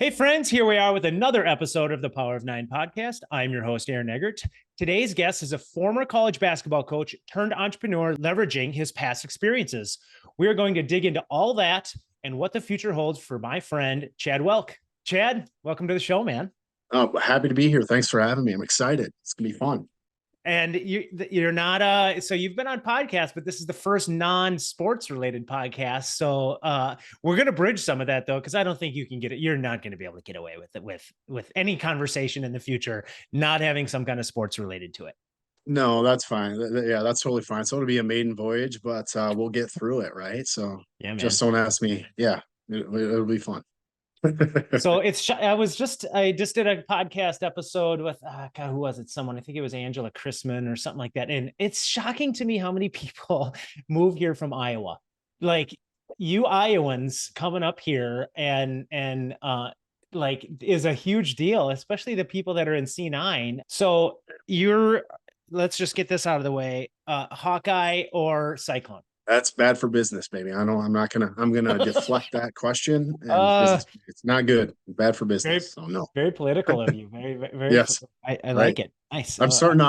Hey, friends, here we are with another episode of the Power of Nine podcast. I'm your host, Aaron Eggert. Today's guest is a former college basketball coach turned entrepreneur, leveraging his past experiences. We are going to dig into all that and what the future holds for my friend, Chad Welk. Chad, welcome to the show, man. Oh, happy to be here. Thanks for having me. I'm excited. It's gonna be fun. And you're not so you've been on podcasts, but this is the first non-sports related podcast. So we're gonna bridge some of that though, because I don't think you can get it. You're not going to be able to get away with it with any conversation in the future, not having some kind of sports related to it. No, that's fine. Yeah, that's totally fine. So it'll be a maiden voyage, but we'll get through it, right? So Yeah, just man. don't ask me. Yeah, it'll be fun. So I just did a podcast episode with God, who was it? Someone, I think it was Angela Chrisman or something like that. And it's shocking to me how many people move here from Iowa. Like you Iowans coming up here and like is a huge deal, especially the people that are in C9. So you're let's just get this out of the way. Hawkeye or Cyclone? That's bad for business, baby. I know I'm gonna deflect that question and uh business. It's not good. Bad for very business. So no. very political of you. Very Yes, I right. like it. Nice. I'm starting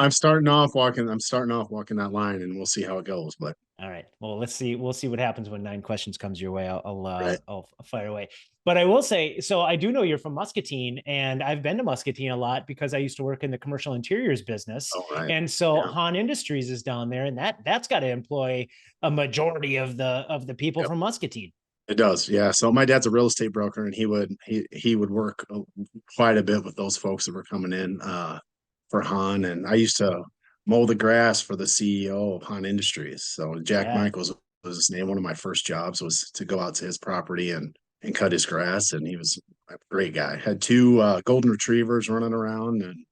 off walking that line and we'll see how it goes. But All right. Well, let's see. We'll see what happens when nine questions comes your way. right. I'll fire away. But I will say, so I do know you're from Muscatine, and I've been to Muscatine a lot because I used to work in the commercial interiors business, All right. and so Yeah. Han Industries is down there, and that's got to employ a majority of the people Yep. from Muscatine. It does, yeah. So my dad's a real estate broker, and he would work quite a bit with those folks that were coming in for Han. And I used to mow the grass for the CEO of Han Industries. So Jack Yeah. Michaels was his name. One of my first jobs was to go out to his property and cut his grass, and he was a great guy. Had two golden retrievers running around, and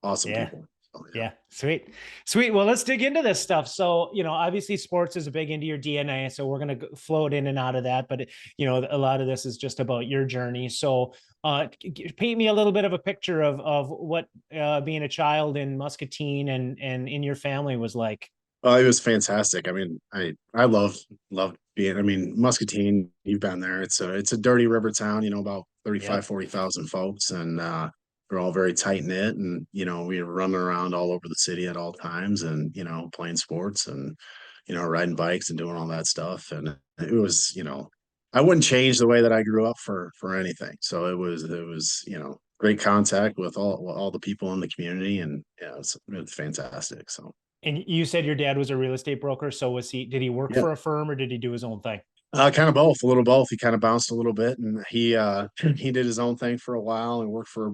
awesome Yeah. people. So yeah, Yeah, sweet, sweet. Well, let's dig into this stuff. So, obviously, sports is a big into your DNA. So we're gonna float in and out of that, but a lot of this is just about your journey. So, paint me a little bit of a picture of what being a child in Muscatine and in your family was like. it was fantastic. I mean, I love being. I mean, Muscatine. You've been there. It's a dirty river town. About Yep. 40,000 folks, and we're all very tight knit. And we were running around all over the city at all times, and playing sports and riding bikes and doing all that stuff. And it was I wouldn't change the way that I grew up for anything. So it was great contact with all the people in the community, and yeah, it was fantastic. So. And you said your dad was a real estate broker. So did he work Yeah. for a firm or did he do his own thing? Kind of both, a little both. He kind of bounced a little bit, and he did his own thing for a while, and worked for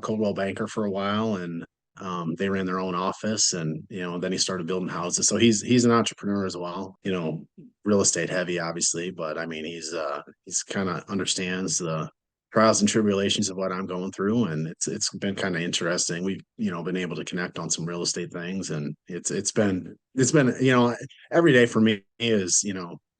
Coldwell Banker for a while, and they ran their own office, and then he started building houses. So he's an entrepreneur as well. Real estate heavy, obviously, but I mean he's kind of understands the trials and tribulations of what I'm going through, and it's been kind of interesting. We've been able to connect on some real estate things, and it's been every day for me is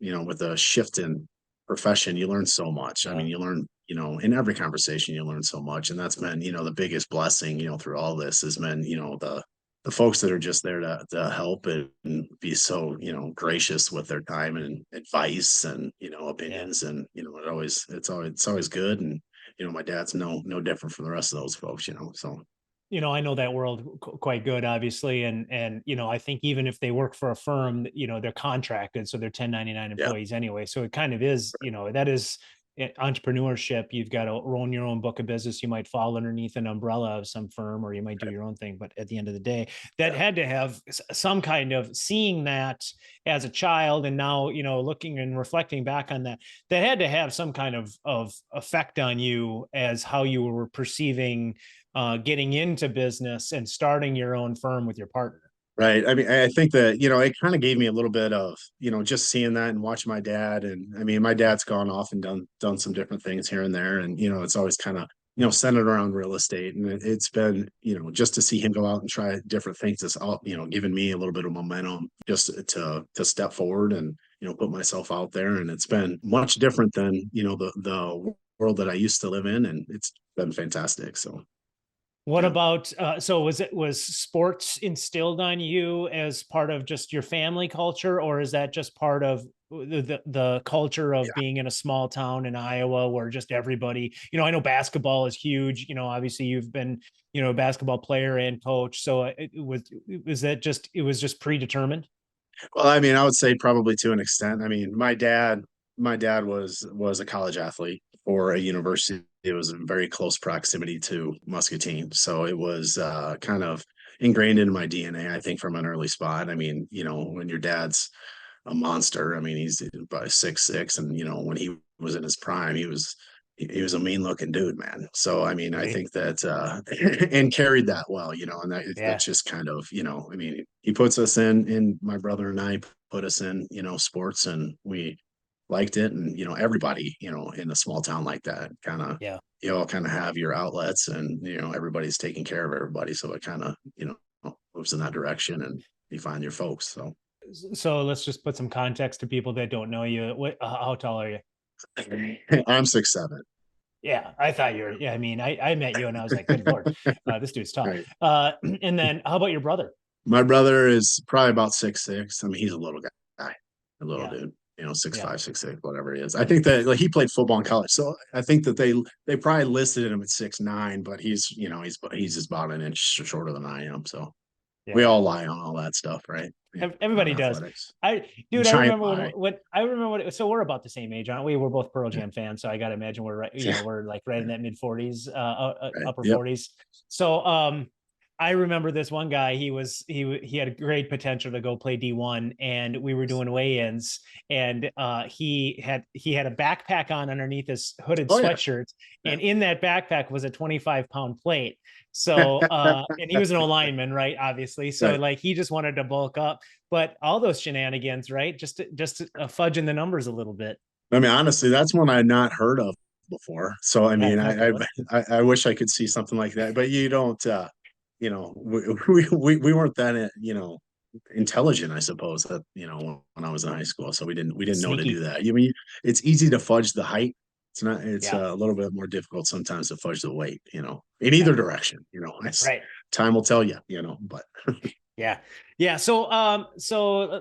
with a shift in profession, you learn so much. I Yeah. mean, you learn, in every conversation, you learn so much. And that's been, the biggest blessing, through all this has been, the folks that are just there to help and be so, gracious with their time and advice and, Yeah. opinions. And, it's always good. And, my dad's no different from the rest of those folks, so. I know that world quite good, obviously, and I think even if they work for a firm, they're contracted, so they're 1099 Yeah. employees anyway. So it kind of is, that is entrepreneurship. You've got to own your own book of business. You might fall underneath an umbrella of some firm, or you might do your own thing. But at the end of the day, that Yeah. had to have some kind of seeing that as a child, and now looking and reflecting back on that, that had to have some kind of effect on you as how you were perceiving getting into business and starting your own firm with your partner. Right. I mean, I think that, it kind of gave me a little bit of, just seeing that and watching my dad. And I mean, my dad's gone off and done some different things here and there. And, it's always kind of, centered around real estate. And it's been, just to see him go out and try different things, it's all, given me a little bit of momentum just to step forward and, put myself out there. And it's been much different than, the world that I used to live in. And it's been fantastic. So. What Yeah. about so was sports instilled on you as part of just your family culture, or is that just part of the culture of being in a small town in Iowa where just everybody, I know basketball is huge, obviously you've been, a basketball player and coach. So it was just predetermined? Well, I mean, I would say probably to an extent. I mean, my dad was a college athlete for a university. It was in very close proximity to Muscatine, so it was kind of ingrained in my DNA, I think, from an early spot. I mean, when your dad's a monster, I mean, he's about 6'6", and when he was in his prime, he was a mean looking dude, man. So I mean, I Right. think that and carried that well, and Yeah. that's just kind of, I mean, he puts us in my brother and I put us in, sports, and we liked it. And everybody, in a small town like that, kind of, Yeah. you all kind of have your outlets, and everybody's taking care of everybody, so it kind of, moves in that direction, and you find your folks. So So let's just put some context to people that don't know you. How tall are you? I'm 6'7". Yeah, I thought you were. Yeah, I mean, I met you and I was like, good Lord, this dude's tall. Right. And then how about your brother? My brother is probably about 6'6". I mean, he's a little guy, a little Yeah. dude, Yeah. 6'5", 6'6", whatever he is. I think that, like, he played football in college, so I think that they probably listed him at 6'9", but he's just about an inch shorter than I am. So we Yeah. all lie on all that stuff, right? On Everybody does. athletics. Dude, I Giant remember lie. so we're about the same age, aren't we? We're both Pearl Jam fans. So I got to imagine we're right, Yeah. we're like right in that mid 40s, Right. upper Yep. 40s. So, I remember this one guy, he had great potential to go play D1, and we were doing weigh-ins, and he had a backpack on underneath his hooded Oh yeah. sweatshirt, Yeah. and in that backpack was a 25-pound plate. So, and he was an lineman, right? Obviously. So Right. like he just wanted to bulk up, but all those shenanigans, right? Just fudging the numbers a little bit. I mean, honestly, that's one I had not heard of before. So I Yeah, mean, not good. I wish I could see something like that, but you don't. We weren't that intelligent, I suppose, that when I was in high school, so we didn't know to do Sneaky. that. I mean, it's easy to fudge the height. It's Yeah. a little bit more difficult sometimes to fudge the weight, in Yeah. either direction. It's Right. time will tell you, but Yeah. Yeah. So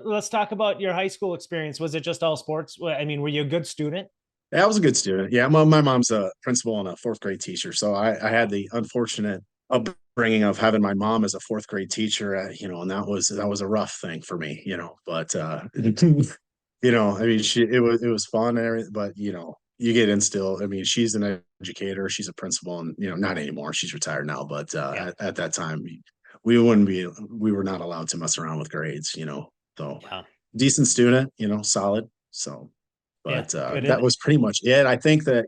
let's talk about your high school experience. Was it just all sports? I mean, were you a good student? yeah, I was a good student. Yeah, my mom's a principal and a fourth grade teacher, so I had the unfortunate upbringing of having my mom as a fourth grade teacher, and that was a rough thing for me, But I mean, it was fun, and everything, but you get instilled. I mean, she's an educator, she's a principal, and not anymore. She's retired now, but Yeah. at that time, we were not allowed to mess around with grades, So Yeah. decent student, solid. So Yeah. but Good. that was pretty much it. I think that,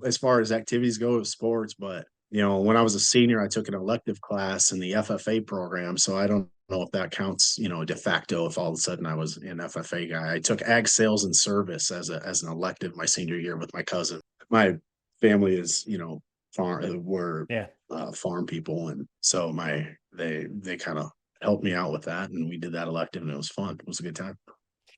as far as activities go with sports, but when I was a senior, I took an elective class in the FFA program. So I don't know if that counts, de facto, if all of a sudden I was an FFA guy. I took ag sales and service as an elective my senior year with my cousin. My family is, we're Yeah. farm people, and so they kind of helped me out with that, and we did that elective, and it was fun. It was a good time.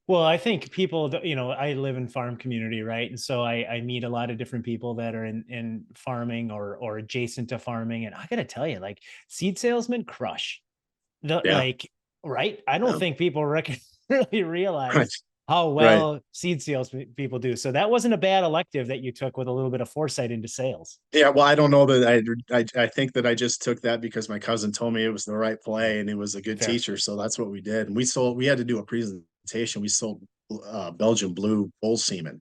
Well, I think people, I live in farm community, right? And so I meet a lot of different people that are in farming or adjacent to farming. And I gotta tell you, like seed salesmen crush. Yeah. Like, right? I don't Yeah. think people really Right. realize how Right. well seed sales people do. So that wasn't a bad elective that you took with a little bit of foresight into sales. Yeah, well, I don't know that I think that I just took that because my cousin told me it was the right Oh, play and it was a good fair. teacher, so that's what we did. And we had to do a presentation. We sold Belgian blue bull semen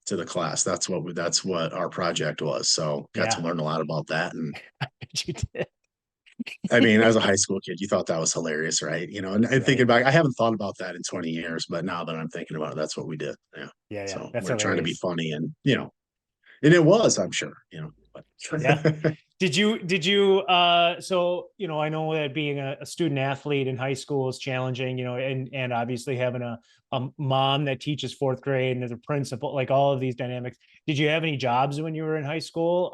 to the class. That's what our project was. So got to Yeah, learn a lot about that. And you did. I mean, as a high school kid, you thought that was hilarious, right? And thinking Right. back, I haven't thought about that in 20 years, but now that I'm thinking about it, that's what we did. Yeah. Yeah, yeah. So That's we're trying to be hilarious. funny, and it was, I'm sure, but Yeah. So I know that being a student athlete in high school is challenging, and obviously having a mom that teaches fourth grade and as a principal, like all of these dynamics. Did you have any jobs when you were in high school?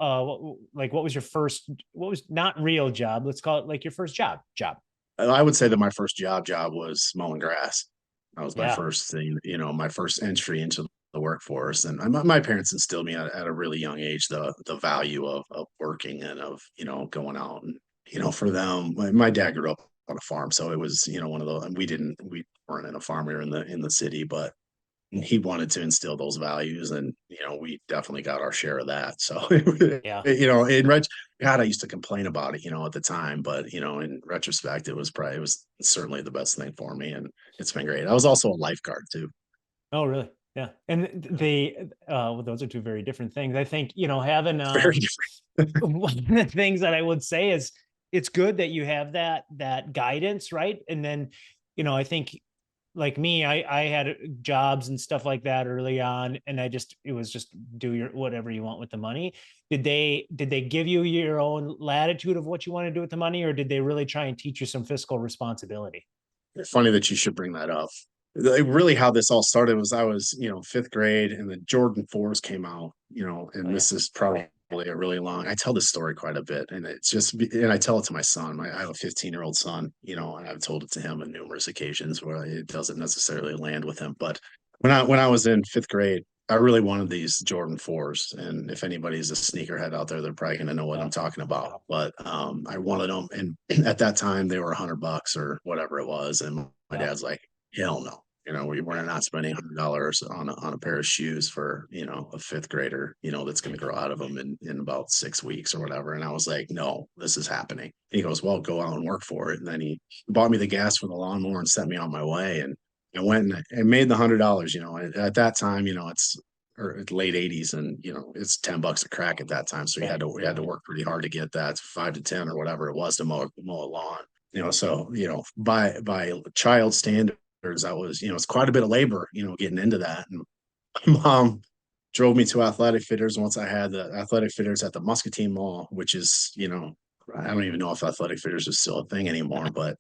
What was your first, what was not real job? Let's call it like your first job. I would say that my first job was mowing grass. That was my Yeah. first thing, my first entry into the workforce. And my parents instilled me at a really young age the value of working and of going out and for them, my dad grew up on a farm, so it was, one of those, and we weren't in a farm, we were in the city, but he wanted to instill those values, and we definitely got our share of that. So Yeah. God, I used to complain about it, at the time, but in retrospect, it was certainly the best thing for me, and it's been great. I was also a lifeguard too. Oh, really? Yeah. And well, those are two very different things. I think, having, Very one of the things that I would say is it's good that you have that guidance, right? And then, I think like me, I had jobs and stuff like that early on, and it was just do your whatever you want with the money. Did they give you your own latitude of what you want to do with the money, or did they really try and teach you some fiscal responsibility? funny that you should bring that up. Really, how this all started was I was, fifth grade, and the Jordan 4s came out, Oh and yeah. this is probably a really long. I tell this story quite a bit, and and I tell it to my son. I have a 15-year-old son, and I've told it to him on numerous occasions where it doesn't necessarily land with him. But when I was in fifth grade, I really wanted these Jordan 4s, and if anybody's a sneakerhead out there, they're probably going to know what I'm talking about. But I wanted them, and at that time they were $100 or whatever it was, and my Yeah. dad's like, hell no. We're not spending $100 on a pair of shoes for, a fifth grader, that's going to grow out of them in about 6 weeks or whatever. And I was like, no, this is happening. He goes, well, go out and work for it. And then he bought me the gas for the lawnmower and sent me on my way. And I went and made the $100, at that time, it's or late 80s, and it's $10 a crack at that time. So we had to work pretty hard to get that 5 to 10 or whatever it was to mow a lawn. So by child standards, that was, it's quite a bit of labor, getting into that. And my mom drove me to athletic fitters once I had the athletic fitters at the Muscatine Mall, which is, I don't even know if athletic fitters is still a thing anymore, but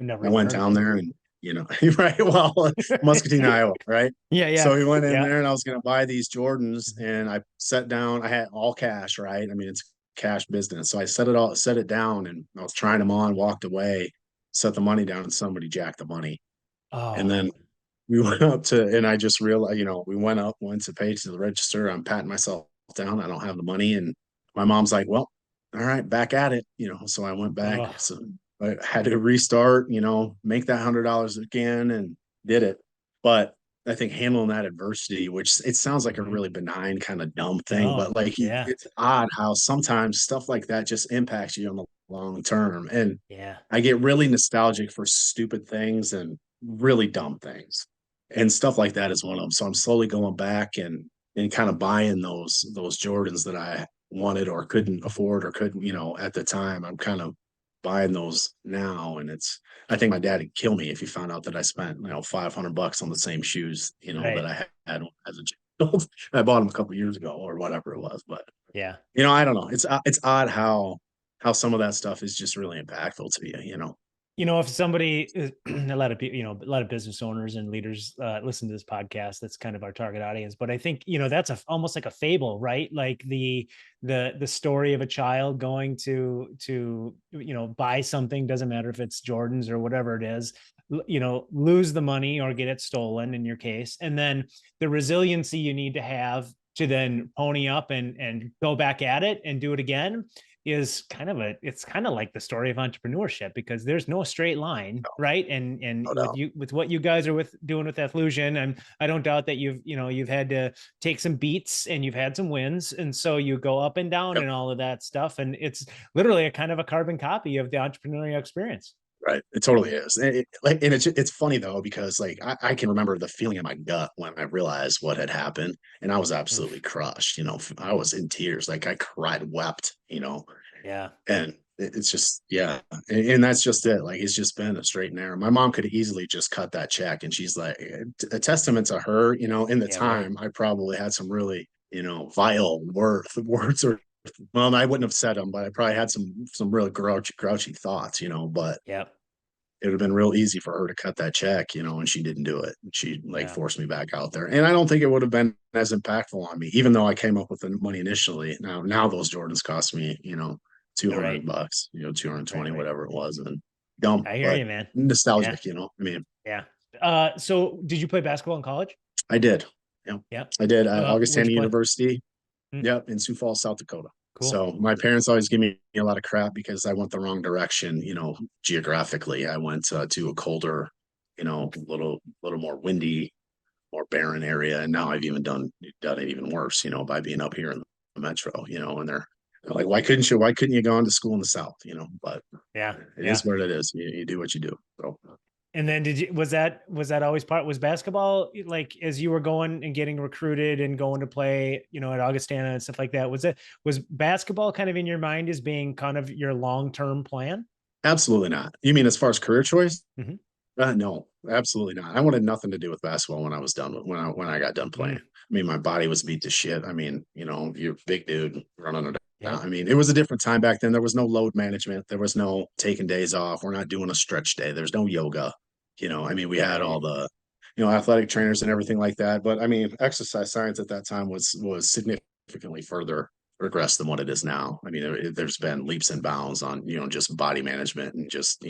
Never I even went heard of down it. there and, right, well, Muscatine, Iowa, right? Yeah, yeah, So we went in yeah. there and I was going to buy these Jordans, and I sat down. I had all cash, right? I mean, it's cash business. So I set it down, and I was trying them on, walked away, set the money down, and somebody jacked the money. And Oh, then we went up to, and I just realized, we went to pay to the register. I'm patting myself down. I don't have the money. And my mom's like, well, all right, back at it. So I went back. oh, So I had to restart, make that $100 again, and did it. But I think handling that adversity, which it sounds like a mhm. really benign kind of dumb thing, No, but like yeah, it's odd how sometimes stuff like that just impacts you on the long term. And yeah, I get really nostalgic for stupid things and really dumb things. And stuff like that is one of them. So I'm slowly going back and kind of buying those Jordans that I wanted or couldn't afford or couldn't, at the time. I'm kind of buying those now. And I think my dad would kill me if he found out that I spent, $500 on the same shoes, that right, I had as a child. I bought them a couple years ago or whatever it was. But yeah. I don't know. It's odd how some of that stuff is just really impactful to you. If somebody a lot of people, a lot of business owners and leaders listen to this podcast, that's kind of our target audience. But I think, that's almost like a fable, right? Like the story of a child going to buy something, doesn't matter if it's Jordans or whatever it is, lose the money or get it stolen in your case, and then the resiliency you need to have to then pony up and go back at it and do it again is it's kind of like the story of entrepreneurship, because there's no straight line, right? And No doubt. with what you guys are doing with Athlusion, and I don't doubt that you've had to take some beats and you've had some wins, and so you go up and down Yep. and all of that stuff, and it's literally a kind of a carbon copy of the entrepreneurial experience. Right. It totally is. And it's funny though, because like I can remember the feeling in my gut when I realized what had happened, and I was absolutely Oof. crushed. I was in tears. Like I cried, wept, Yeah. and it's just, yeah. And that's just it. Like it's just been a straight and narrow. My mom could easily just cut that check, and she's like, a testament to her, in the Yeah, right. time I probably had some really, vile words, or well, I wouldn't have said them, but I probably had some really grouchy thoughts, but Yep. it would have been real easy for her to cut that check, and she didn't do it. She like Yeah. forced me back out there. And I don't think it would have been as impactful on me, even though I came up with the money initially. Now those Jordans cost me, Right. $200, 220, Right. whatever it was. And dumb, I hear but you, man. Yeah. nostalgic, I mean, Yeah. So did you play basketball in college? I did. Yeah. Yeah. I did. Where'd Augustana you play? University. Hmm. Yep. In Sioux Falls, South Dakota. Cool. So my parents always give me a lot of crap because I went the wrong direction, geographically. I went to a colder, little more windy, more barren area. And now I've even done it even worse, by being up here in the metro, and they're like, why couldn't you go on to school in the South, but Yeah. it Yeah. is what it is. You do what you do. So And then was that always was basketball, like, as you were going and getting recruited and going to play, at Augustana and stuff like that, was basketball kind of in your mind as being kind of your long-term plan? absolutely not. You mean as far as career choice? Mhm. No, absolutely not. I wanted nothing to do with basketball when I was done when I got done playing. Mm. I mean, my body was beat to shit. I mean, you're a big dude running it down. Yep. I mean, it was a different time back then. There was no load management. There was no taking days off. We're not doing a stretch day. There's no yoga. I mean, we had all Right. the, athletic trainers and everything like that. But I mean, exercise science at that time was significantly further regressed than what it is now. I mean, there's been leaps and bounds on, just body management and just,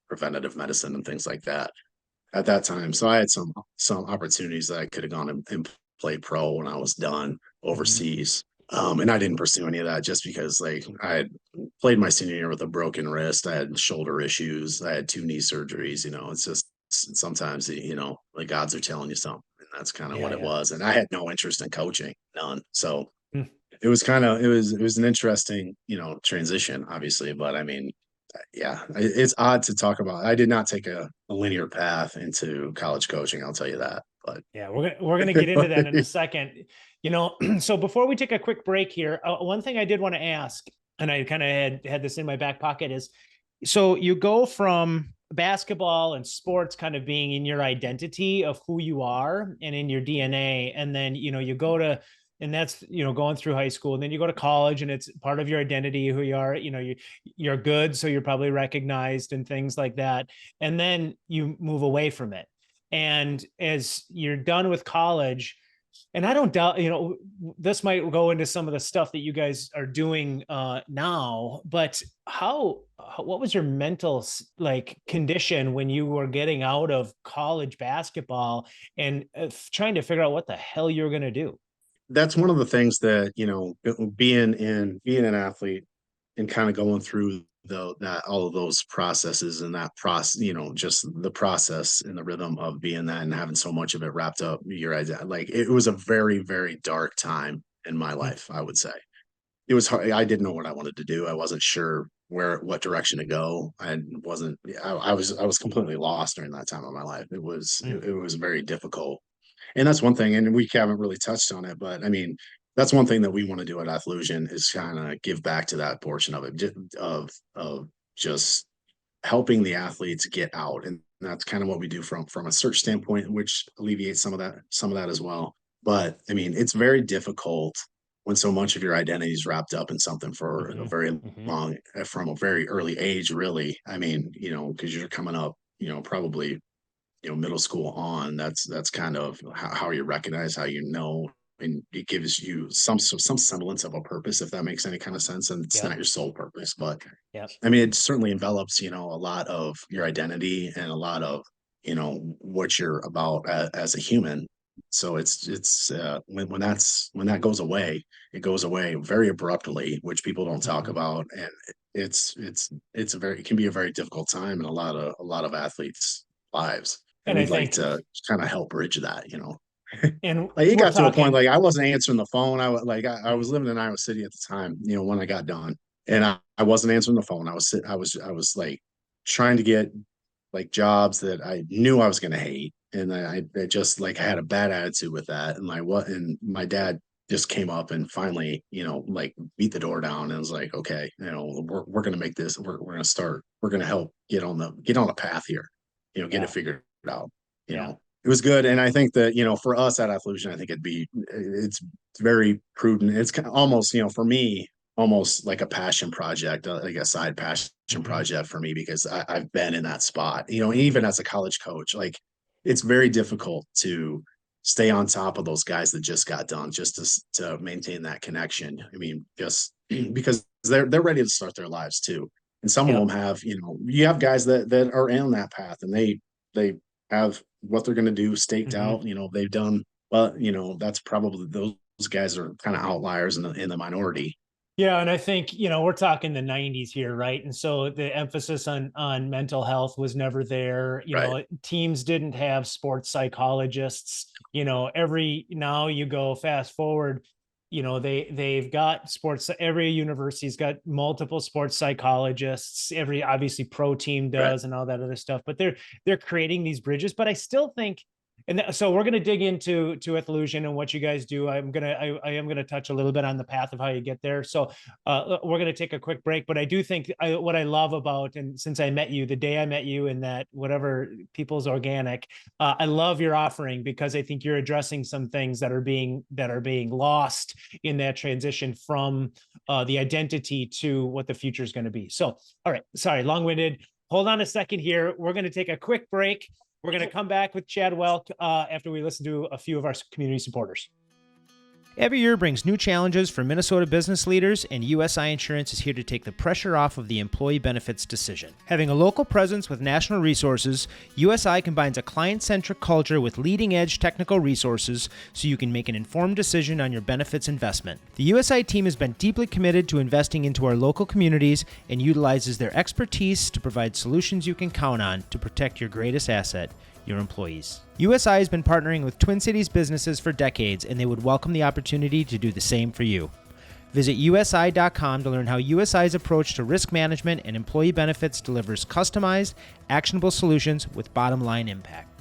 preventative medicine and things like that at that time. So I had some opportunities that I could have gone and played pro when I was done Mhm. overseas. And I didn't pursue any of that just because like I had played my senior year with a broken wrist. I had shoulder issues. I had 2 knee surgeries. It's just sometimes, the gods are telling you something. And that's kind of Yeah. what it Yeah. was. And I had no interest in coaching, none. So Mm. it was an interesting, transition, obviously. But I mean, yeah, it's odd to talk about. I did not take a linear path into college coaching. I'll tell you that. But Yeah, we're gonna get into that in a second. So before we take a quick break here, one thing I did want to ask, and I kind of had this in my back pocket, is so you go from basketball and sports kind of being in your identity of who you are and in your DNA, and then you go to, and that's going through high school, and then you go to college and it's part of your identity who you are. You're good, so you're probably recognized and things like that, and then you move away from it. And as you're done with college, and I don't doubt, this might go into some of the stuff that you guys are doing now, but what was your mental like condition when you were getting out of college basketball and trying to figure out what the hell you're going to do? that's one of the things that being an athlete and kind of going through that all of those processes and that process, just the process and the rhythm of being that and having so much of it wrapped up your idea. Like it was a very, very dark time in my Mm. life, I would say. It was hard. I didn't know what I wanted to do. I wasn't sure what direction to go. I was completely lost during that time of my life. It was Mm. it, it was very difficult. And that's one thing, and we haven't really touched on it, but I mean, that's one thing that we want to do at Athlusion is kind of give back to that portion of it, of just helping the athletes get out, and that's kind of what we do from a search standpoint, which alleviates some of that as well. But I mean, it's very difficult when so much of your identity is wrapped up in something for a Hmm. very Hmm. long, from a very early age, really. I mean, because you're coming up, probably middle school on, that's kind of how you recognize, how and it gives you some semblance of a purpose, if that makes any kind of sense. And it's not Yep. your sole purpose, but Yep. I mean, it certainly envelops, a lot of your identity and a lot of, what you're about as a human. So it's when that goes away, it goes away very abruptly, which people don't talk Hmm. about. And it can be a very difficult time in a lot of athletes' lives. And And I we'd like think, to kind of help bridge that. and Like it we're got to a point talking. like I wasn't answering the phone. I was Mm. living in Iowa City at the time, when I got done, and I wasn't answering the phone. I was like trying to get like jobs that I knew I was going to hate, and I just like had a bad attitude with that. And my dad just came up and finally, like beat the door down and was like, okay, we're going to make this. We're going to start. We're going to help get on a path here. Get it Yeah. figured out. You Yeah. know, it was good. And I think that, for us at Athlusion, I think it's very prudent. It's kind of almost, for me, almost like a passion project, like a side passion Hmm. project for me, because I've been in that spot, even Hmm. as a college coach, like it's very difficult to stay on top of those guys that just got done, just to maintain that connection. I mean, just because they're ready to start their lives too. And some of them Yep. have, you have guys that are in that path and they have what they're going to do staked Hmm. out. They've done, well, that's probably those guys are kind of outliers in the minority. Yeah, and I think, we're talking the 90s here, right? And so the emphasis on mental health was never there. Right. Teams didn't have sports psychologists. Every now you go fast forward, they've got sports, every university's got multiple sports psychologists, every obviously pro team Right. does and all that other stuff, but they're creating these bridges. But I still think, and so we're going to dig into Athlusion and what you guys do. I am going to touch a little bit on the path of how you get there. So we're going to take a quick break, but I do think what I love about, and since I met you, the day I met you in that whatever People's Organic, I love your offering because I think you're addressing some things that are being lost in that transition from the identity to what the future is going to be. So, all right, sorry, long-winded. Hold on a second here. We're going to take a quick break. We're going to come back with Chad Welk after we listen to a few of our community supporters. Every year brings new challenges for Minnesota business leaders, and USI Insurance is here to take the pressure off of the employee benefits decision. Having a local presence with national resources, USI combines a client-centric culture with leading-edge technical resources so you can make an informed decision on your benefits investment. The USI team has been deeply committed to investing into our local communities and utilizes their expertise to provide solutions you can count on to protect your greatest asset, your employees. USI has been partnering with Twin Cities businesses for decades, and they would welcome the opportunity to do the same for you. Visit USI.com to learn how USI's approach to risk management and employee benefits delivers customized, actionable solutions with bottom-line impact.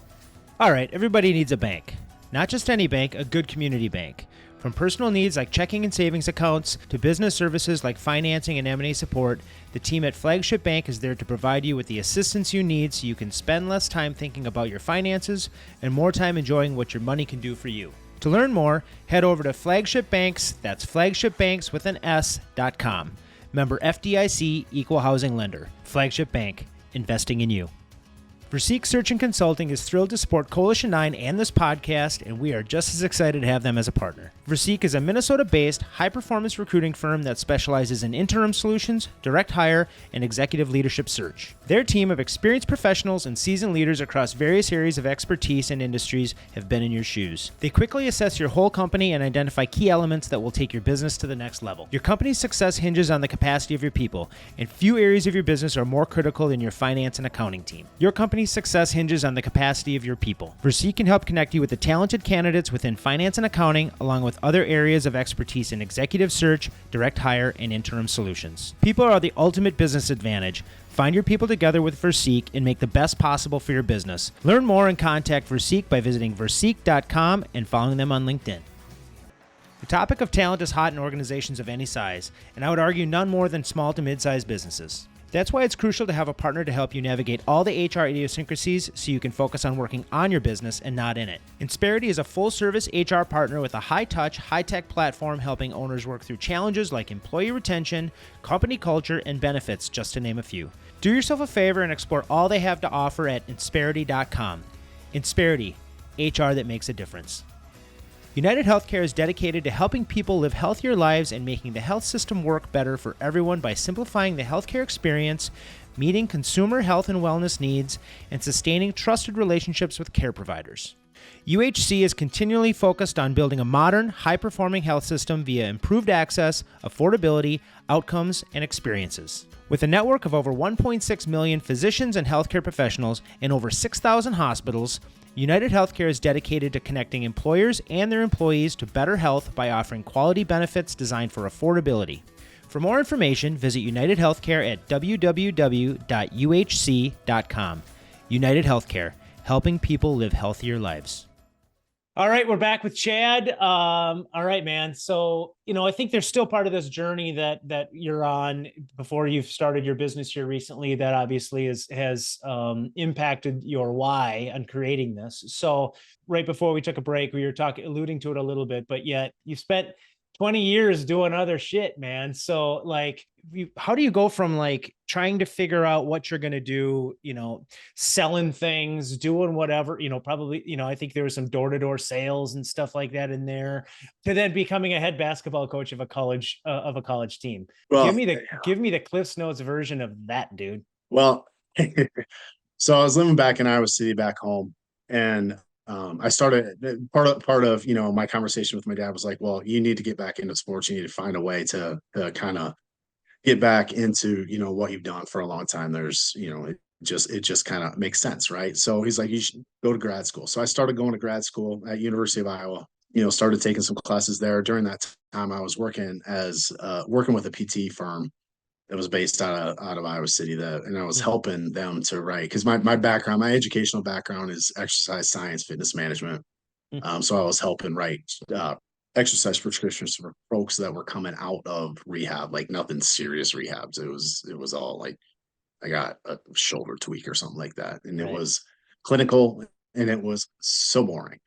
All right, everybody needs a bank. Not just any bank, a good community bank. From personal needs like checking and savings accounts to business services like financing and M&A support, the team at Flagship Bank is there to provide you with the assistance you need so you can spend less time thinking about your finances and more time enjoying what your money can do for you. To learn more, head over to Flagship Banks, that's flagshipbanks with an S.com. Member FDIC, Equal Housing Lender. Flagship Bank, investing in you. Verseek Search and Consulting is thrilled to support Coalition 9 and this podcast, and we are just as excited to have them as a partner. Verseek is a Minnesota-based, high-performance recruiting firm that specializes in interim solutions, direct hire, and executive leadership search. Their team of experienced professionals and seasoned leaders across various areas of expertise and industries have been in your shoes. They quickly assess your whole company and identify key elements that will take your business to the next level. Your company's success hinges on the capacity of your people, and few areas of your business are more critical than your finance and accounting team. Your company's success hinges on the capacity of your people. Verseek can help connect you with the talented candidates within finance and accounting, along with other areas of expertise in executive search, direct hire, and interim solutions. People are the ultimate business advantage. Find your people together with Verseek and make the best possible for your business. Learn more and contact Verseek by visiting Verseek.com and following them on LinkedIn. The topic of talent is hot in organizations of any size, and I would argue none more than small to mid-sized businesses. That's why it's crucial to have a partner to help you navigate all the HR idiosyncrasies so you can focus on working on your business and not in it. Insperity is a full-service HR partner with a high-touch, high-tech platform helping owners work through challenges like employee retention, company culture, and benefits, just to name a few. Do yourself a favor and explore all they have to offer at Insperity.com. Insperity, HR that makes a difference. United Healthcare is dedicated to helping people live healthier lives and making the health system work better for everyone by simplifying the healthcare experience, meeting consumer health and wellness needs, and sustaining trusted relationships with care providers. UHC is continually focused on building a modern, high-performing health system via improved access, affordability, outcomes, and experiences. With a network of over 1.6 million physicians and healthcare professionals and over 6,000 hospitals, United Healthcare is dedicated to connecting employers and their employees to better health by offering quality benefits designed for affordability. For more information, visit United Healthcare at www.uhc.com. United Healthcare, helping people live healthier lives. All right, we're back with Chad. All right, man. So, I think there's still part of this journey that you're on before you've started your business here recently that obviously has impacted your why on creating this. So right before we took a break, we were alluding to it a little bit, but yet you spent 20 years doing other shit, man. So how do you go from trying to figure out what you're going to do, selling things, doing whatever, probably, I think there was some door-to-door sales and stuff like that in there, to then becoming a head basketball coach of a college team. Well, give me the Cliff's Notes version of that, dude. Well, so I was living back in Iowa City back home, and I started part of, you know, my conversation with my dad was like, well, you need to get back into sports. You need to find a way to kind of get back into, you know, what you've done for a long time. There's, you know, it just kind of makes sense, right? So he's like, you should go to grad school. So I started going to grad school at University of Iowa. You know, started taking some classes there. During that time, I was working with a PT firm that was based out of Iowa City. And I was Mhm. helping them to write, because my background, my educational background is exercise science, fitness management. So I was helping write exercise prescriptions for folks that were coming out of rehab, like nothing serious rehabs. It was all like I got a shoulder tweak or something like that, and it Right. was clinical, and it was so boring.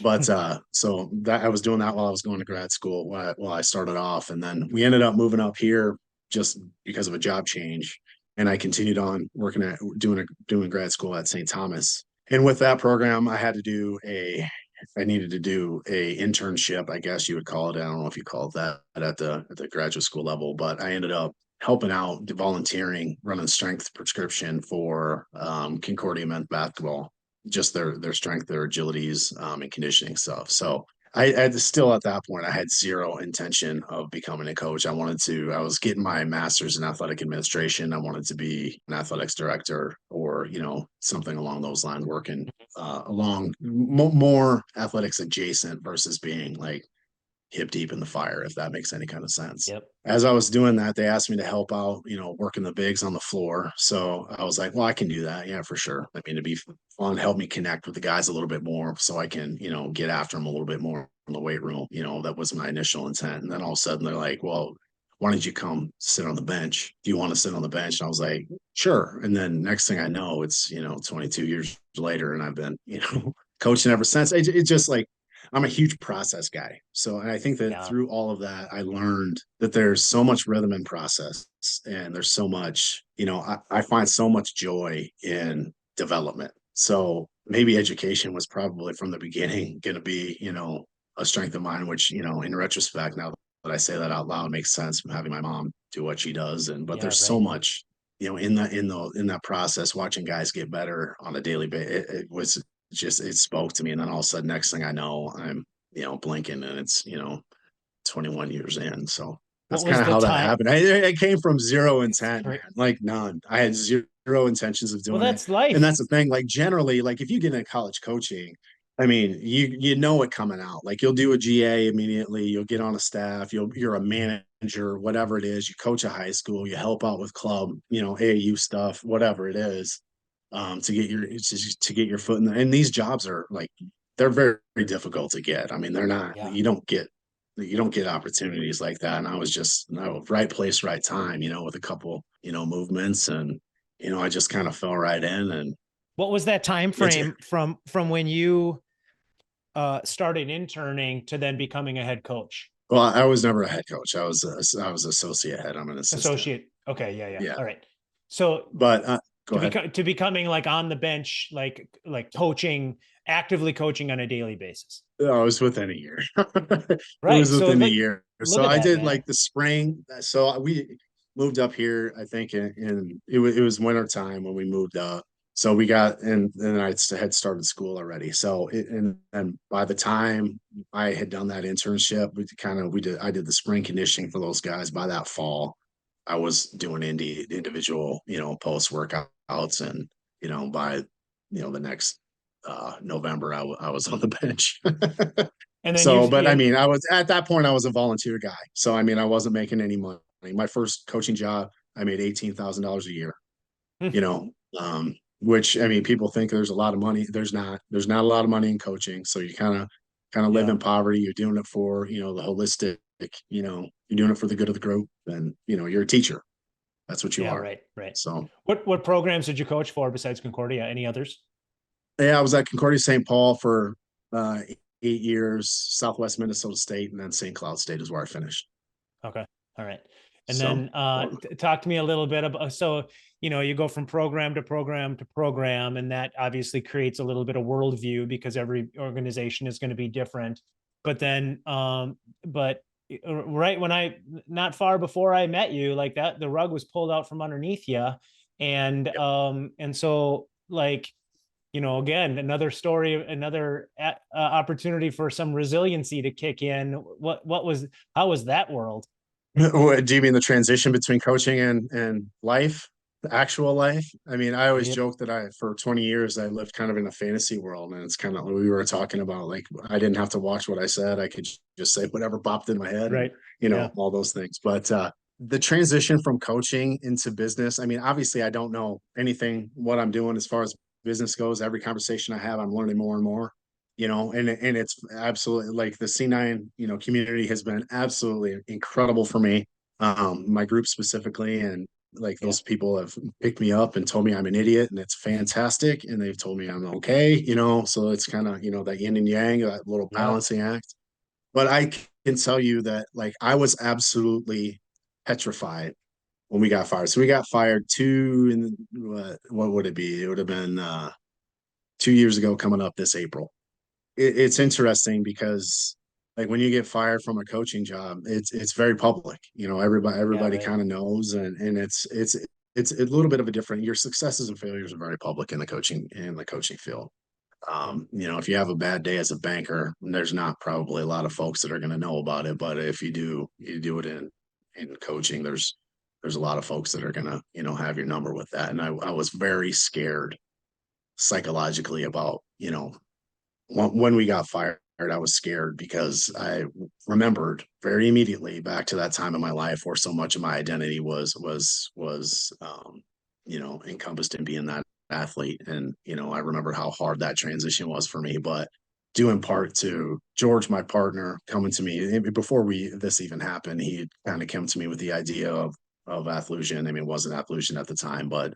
But so that I was doing that while I was going to grad school while I started off, and then we ended up moving up here just because of a job change, and I continued on working at doing grad school at St. Thomas. And with that program, I needed to do a internship, I guess you would call it. I don't know if you call it that at the graduate school level, but I ended up helping out, volunteering, running strength prescription for Concordia men's basketball, just their strength, their agilities, and conditioning stuff. So I had still at that point, I had zero intention of becoming a coach. I was getting my master's in athletic administration. I wanted to be an athletics director or, you know, something along those lines, working more athletics adjacent versus being like hip deep in the fire, if that makes any kind of sense. Yep. As I was doing that, they asked me to help out, you know, working the bigs on the floor. So I was like, well, I can do that. Yeah, for sure. I mean, it'd be fun, help me connect with the guys a little bit more so I can, you know, get after them a little bit more in the weight room. You know, that was my initial intent. And then all of a sudden they're like, well, why don't you come sit on the bench? Do you want to sit on the bench? And I was like, sure. And then next thing I know, it's, you know, 22 years later and I've been, you know, coaching ever since. It just like, I'm a huge process guy. So, and I think that Yeah. through all of that, I learned that there's so much rhythm and process, and there's so much, you know, I find so much joy in development. So maybe education was probably from the beginning going to be, you know, a strength of mine, which, you know, in retrospect, now that I say that out loud, makes sense from having my mom do what she does. But Yeah. there's so Right. much, you know, in that process, watching guys get better on a daily basis, it spoke to me. And then all of a sudden, next thing I know, I'm, you know, blinking and it's, you know, 21 years in. So What that's was kind of the how that time? happened. I came from zero It's intent, man, great. like none. I had zero intentions of Well, doing it. that's And life. that's the thing. Like generally, like if you get into college coaching, I mean, you know it coming out. Like you'll do a GA immediately, you'll get on a staff, you're a manager, whatever it is, you coach a high school, you help out with club, you know, AAU stuff, whatever it is, to get your foot in there. And these jobs are like they're very, very difficult to get. I mean, they're not Yeah. you don't get opportunities like that. And I was just right place, right time, you know, with a couple, you know, movements and you know, I just kind of fell right in and What was that time it's frame from when you started interning to then becoming a head coach? well, I was never a head coach. I was associate head. I'm an assistant. Associate. Okay. Yeah. Yeah. Yeah. All right. So But go ahead. to becoming like on the bench, like coaching, actively coaching on a daily basis. I was within a year. It Right. was So within a like, year. look So at I that, did like man. the spring. So we moved up here, I think, in it was winter time when we moved up. So we got and I had started school already. So and by the time I had done that internship, I did the spring conditioning for those guys. By that fall, I was doing individual, you know, post workouts and you know, by you know the next November, I was on the bench. And then So, but I you mean, I was at that point, I was a volunteer guy. So, I mean, I wasn't making any money. My first coaching job, I made $18,000 a year, you know, which I mean, people think there's a lot of money. There's not a lot of money in coaching. So you kind of live yeah. in poverty. You're doing it for, you know, the holistic, you know, you're doing it for the good of the group. And, you know, you're a teacher. That's what you Yeah. are. Right. Right. So, What programs did you coach for besides Concordia? Any others? yeah, I was at Concordia St. Paul for 8 years, Southwest Minnesota State, and then St. Cloud State is where I finished. Okay. All right. And So, then talk to me a little bit about, so, you know, you go from program to program to program, and that obviously creates a little bit of worldview because every organization is going to be different. But then, but right when not far before I met you, like that, the rug was pulled out from underneath you. And so like, again, another story, another opportunity for some resiliency to kick in. How was that world? What, do you mean the transition between coaching and life, the actual life? I mean, I always Yeah. joke that for 20 years I lived kind of in a fantasy world, and it's kind of we were talking about, like, I didn't have to watch what I said. I could just say whatever popped in my head, and Right. Yeah. all those things. But the transition from coaching into business, I mean, obviously I don't know anything what I'm doing as far as business goes. Every conversation I have, I'm learning more and more, and it's absolutely, like, the C9, community has been absolutely incredible for me. My group specifically, and like Yeah. those people have picked me up and told me I'm an idiot, and it's fantastic. And they've told me I'm okay, so it's kind of, that yin and yang, that little Yeah. balancing act. But I can tell you that, like, I was absolutely petrified when we got fired. So we got fired what would it be? It would have been 2 years ago, coming up this April. It's interesting because, like, when you get fired from a coaching job, it's very public. Yeah. Everybody Right. kind of knows, and it's a little bit of a different. Your successes and failures are very public in the coaching field. Yeah. If you have a bad day as a banker, there's not probably a lot of folks that are going to know about it. But if you do it in coaching, there's a lot of folks that are going to, have your number with that. And I was very scared psychologically about, when we got fired. I was scared because I remembered very immediately back to that time in my life where so much of my identity was encompassed in being that athlete. And, I remember how hard that transition was for me. But due in part to George, my partner, coming to me before this even happened, he had kind of come to me with the idea of Athlusion. I mean, it wasn't Athlusion at the time, but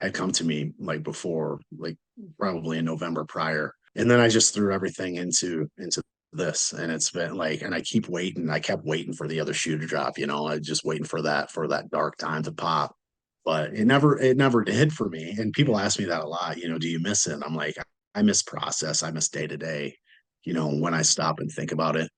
had come to me, like, before, like, probably in November prior. And then I just threw everything into this, and it's been like, and I keep waiting. I kept waiting for the other shoe to drop. I just waiting for that dark time to pop, but it never did for me. And people Yeah. ask me that a lot. Do you miss it? And I'm like, I miss process. I miss day to day. When I stop and think about it,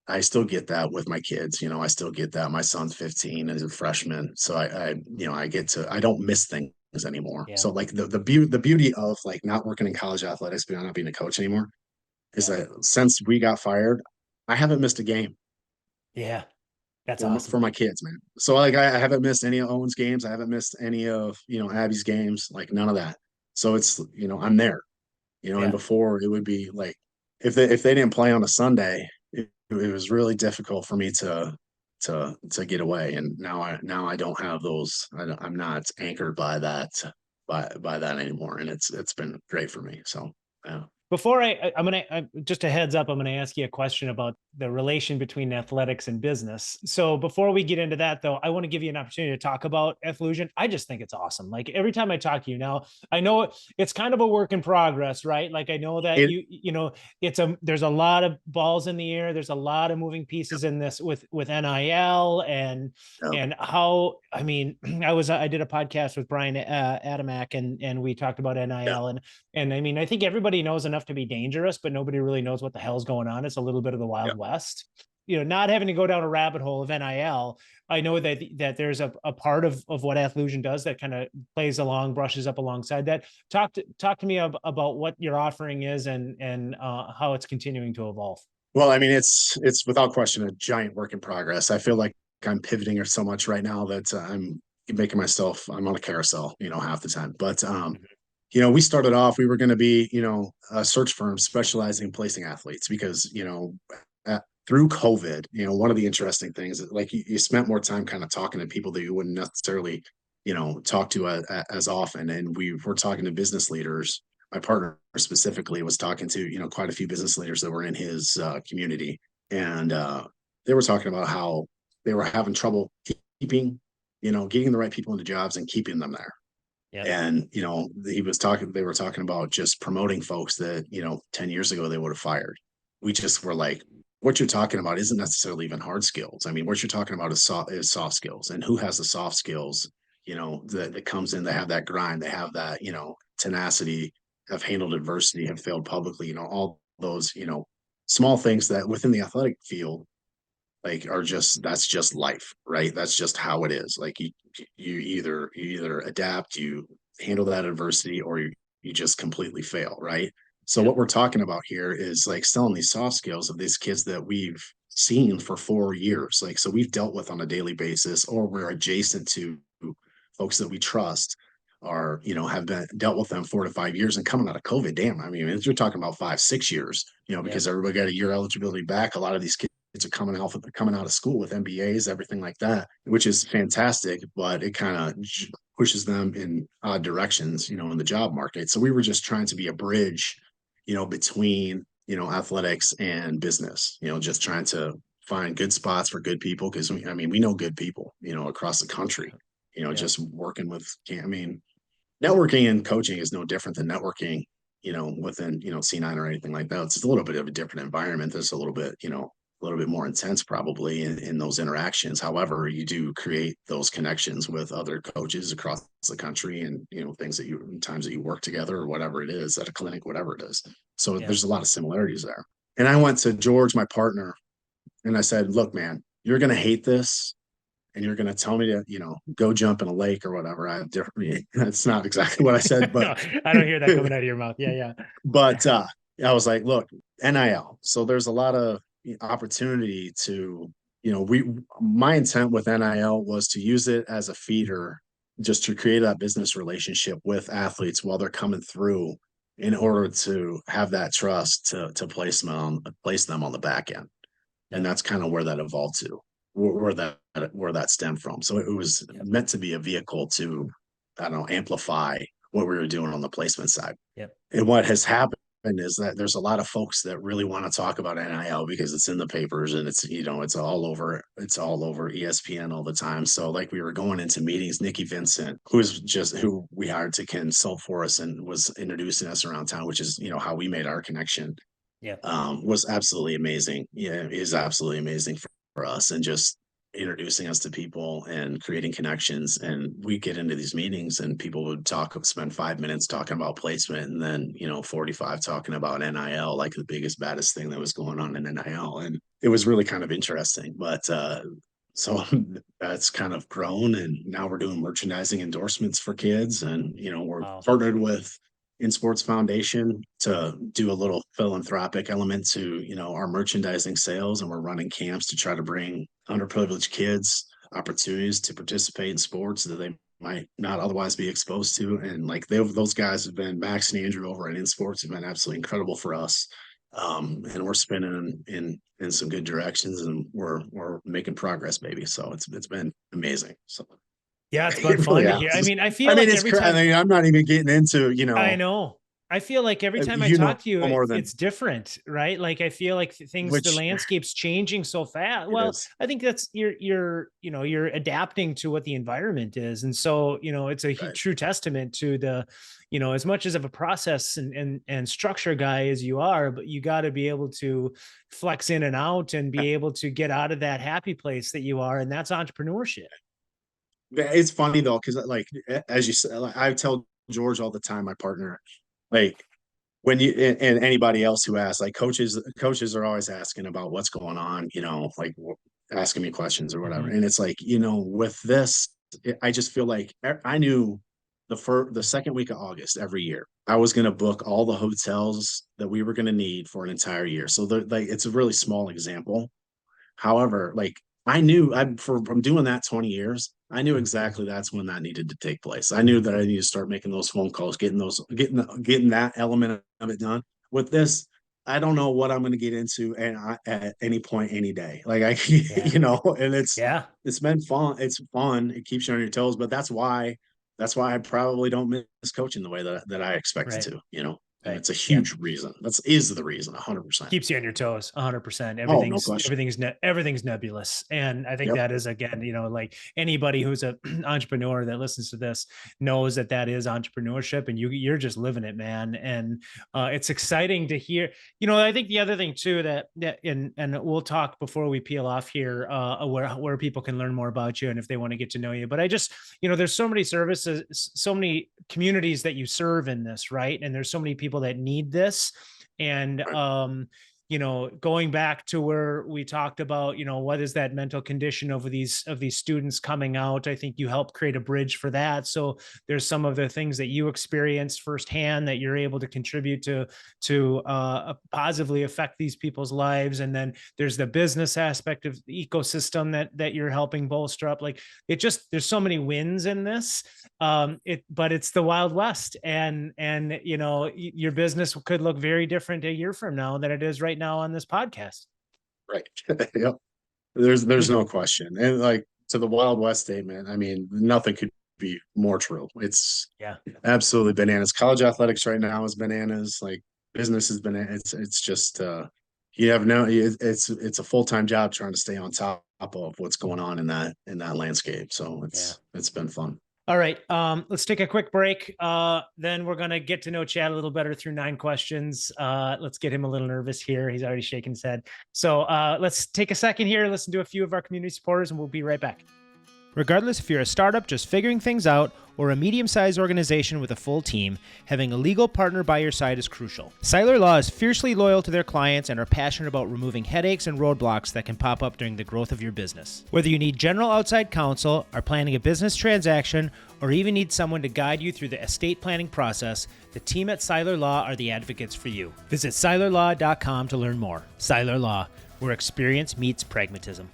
I still get that with my kids. I still get that. My son's 15 as a freshman, so I don't miss things anymore. Yeah. So, like, the beauty of, like, not working in college athletics, but not being a coach anymore, is Yeah. that since we got fired, I haven't missed a game Yeah. That's for awesome. for my kids, man. So, like, I haven't missed any of Owen's games. I haven't missed any of, Abby's games, like, none of that. So it's, I'm there. And Yeah. before, it would be like, if they didn't play on a Sunday, it was really difficult for me to get away. And now I don't have those. I'm not anchored by that anymore, and it's been great for me. So, yeah. Before I'm just a heads up, I'm gonna ask you a question about the relation between athletics and business. So before we get into that, though, I want to give you an opportunity to talk about Athlusion. I just think it's awesome. Like, every time I talk to you now, I know it's kind of a work in progress, right? Like, I know that It, there's a lot of balls in the air. There's a lot of moving pieces in this with NIL uh, and how, I mean, I did a podcast with Brian Adamak, and we talked about yeah, NIL, and I mean, I think everybody knows enough to be dangerous, but nobody really knows what the hell's going on. It's a little bit of the yeah. Wild West. Not having to go down a rabbit hole of NIL. I know that there's a part of what Athlusion does that kind of plays along, brushes up alongside that. Talk to me about what your offering is, and how it's continuing to evolve. Well, I mean, it's without question a giant work in progress. I feel like I'm pivoting so much right now that I'm making myself. I'm on a carousel, half the time. But we started off, we were going to be, a search firm specializing in placing athletes because, through COVID, one of the interesting things is, like, you spent more time kind of talking to people that you wouldn't necessarily, talk to as often. And we were talking to business leaders. My partner specifically was talking to, quite a few business leaders that were in his community. And they were talking about how they were having trouble keeping, getting the right people into jobs and keeping them there. Yep. And, they were talking about just promoting folks that, 10 years ago they would have fired. We just were like, what you're talking about isn't necessarily even hard skills. I mean, what you're talking about is soft skills. And who has the soft skills, that comes in, they have that grind, they have that, tenacity, have handled adversity, have failed publicly, all those, small things that within the athletic field, like, that's just life, right? That's just how it is. Like, you either adapt, you handle that adversity, or you you just completely fail, right? So what we're talking about here is like selling these soft skills of these kids that we've seen for 4 years. Like, so we've dealt with on a daily basis, or we're adjacent to folks that we trust are, have been dealt with them 4 to 5 years, and coming out of COVID, damn, I mean, you're talking about 5, 6 years, Yep. because everybody got a year eligibility back. A lot of these kids are coming out of school with MBAs, everything like that, which is fantastic, but it kind of pushes them in odd directions, in the job market. So we were just trying to be a bridge, between, athletics and business, just trying to find good spots for good people. Cause we know good people, across the country, Yep. just working with, networking and coaching is no different than networking, within, C9 or anything like that. It's a little bit of a different environment. There's a little bit more intense probably in those interactions. However, you do create those connections with other coaches across the country, and, times that you work together or whatever it is at a clinic, whatever it is. So Yep. there's a lot of similarities there. And I went to George, my partner, and I said, look, man, you're going to hate this, and you're going to tell me to, go jump in a lake or whatever. That's not exactly what I said, No, but, I don't hear that coming out of your mouth. Yeah. Yeah. but, I was like, look, NIL. So there's a lot of opportunity to, my intent with NIL was to use it as a feeder, just to create that business relationship with athletes while they're coming through, in order to have that trust to place them on the back end. And Yep. that's kind of where that evolved to, where that stemmed from. So it was Yep. meant to be a vehicle to, I don't know, amplify what we were doing on the placement side. Yep. And what has happened is that there's a lot of folks that really want to talk about NIL because it's in the papers, and it's all over ESPN all the time. So like, we were going into meetings, Nikki Vincent, who we hired to consult for us and was introducing us around town, which is, how we made our connection, Yep. was absolutely amazing. Yeah, is absolutely amazing for us, and just introducing us to people and creating connections. And we get into these meetings, and people would spend 5 minutes talking about placement, and then 45 talking about NIL, like the biggest, baddest thing that was going on in NIL. And it was really kind of interesting. But so that's kind of grown, and now we're doing merchandising endorsements for kids, and we're Wow. partnered with In Sports Foundation to do a little philanthropic element to, our merchandising sales. And we're running camps to try to bring underprivileged kids opportunities to participate in sports that they might not otherwise be exposed to. And like, those guys have been, Max and Andrew over at In Sports, have been absolutely incredible for us. And we're spinning in some good directions, and we're making progress, baby. So it's been amazing. So Yeah. It's been it really fun to hear. I has. mean, I feel like It's every I time mean, I'm not even getting into, I know. I feel like every time I you talk know to you, more than it's different, right? Like I feel like the which landscape's changing so fast. it Well, is. I think that's you're adapting to what the environment is, and so it's a Right. true testament to as much as of a process and structure guy as you are, but you got to be able to flex in and out and be able to get out of that happy place that you are, and that's entrepreneurship. It's funny though, because like, as you said, like, I tell George all the time, my partner, like, when and anybody else who asks, like, coaches are always asking about what's going on, like, asking me questions or whatever. Mhm. And it's like, with this, I just feel like I knew the second week of August every year, I was going to book all the hotels that we were going to need for an entire year. So like, it's a really small example. However, like, I knew from doing that 20 years, I knew exactly that's when that needed to take place. I knew that I needed to start making those phone calls, getting that element of it done. With this, I don't know what I'm going to get into at any point, any day. Like, Yeah. and Yeah. it's been fun. It's fun. It keeps you on your toes, but that's why I probably don't miss coaching the way that I expected Right. to. And Right. it's a Yeah. huge reason. Is the reason, 100%. Keeps you on your toes 100%. Oh, no Everything's question. everything's nebulous, and I think Yep. that is, again, like anybody who's a entrepreneur that listens to this knows that that is entrepreneurship, and you're just living it, man. And it's exciting to hear. I think the other thing too, that and we'll talk before we peel off here, where people can learn more about you and if they want to get to know you. But I just, there's so many services, so many communities that you serve in this, right? And there's so many people that need this. And Right. going back to where we talked about, what is that mental condition of these students coming out? I think you help create a bridge for that. So there's some of the things that you experienced firsthand that you're able to contribute to positively affect these people's lives. And then there's the business aspect of the ecosystem that you're helping bolster up. Like there's so many wins in this. But it's the Wild West, and your business could look very different a year from now than it is right now on this podcast. Right. Yep. There's no question. And like to the Wild West statement, I mean, nothing could be more true. It's absolutely bananas. College athletics right now is bananas. Like business has been, it's just it's a full-time job trying to stay on top of what's going on in that landscape. So it's been fun. All right. Let's take a quick break. Then we're going to get to know Chad a little better through 9 questions. Let's get him a little nervous here. He's already shaking his head. So let's take a second here, listen to a few of our community supporters, and we'll be right back. Regardless if you're a startup just figuring things out or a medium-sized organization with a full team, having a legal partner by your side is crucial. Seiler Law is fiercely loyal to their clients and are passionate about removing headaches and roadblocks that can pop up during the growth of your business. Whether you need general outside counsel, are planning a business transaction, or even need someone to guide you through the estate planning process, the team at Seiler Law are the advocates for you. Visit seilerlaw.com to learn more. Seiler Law, where experience meets pragmatism.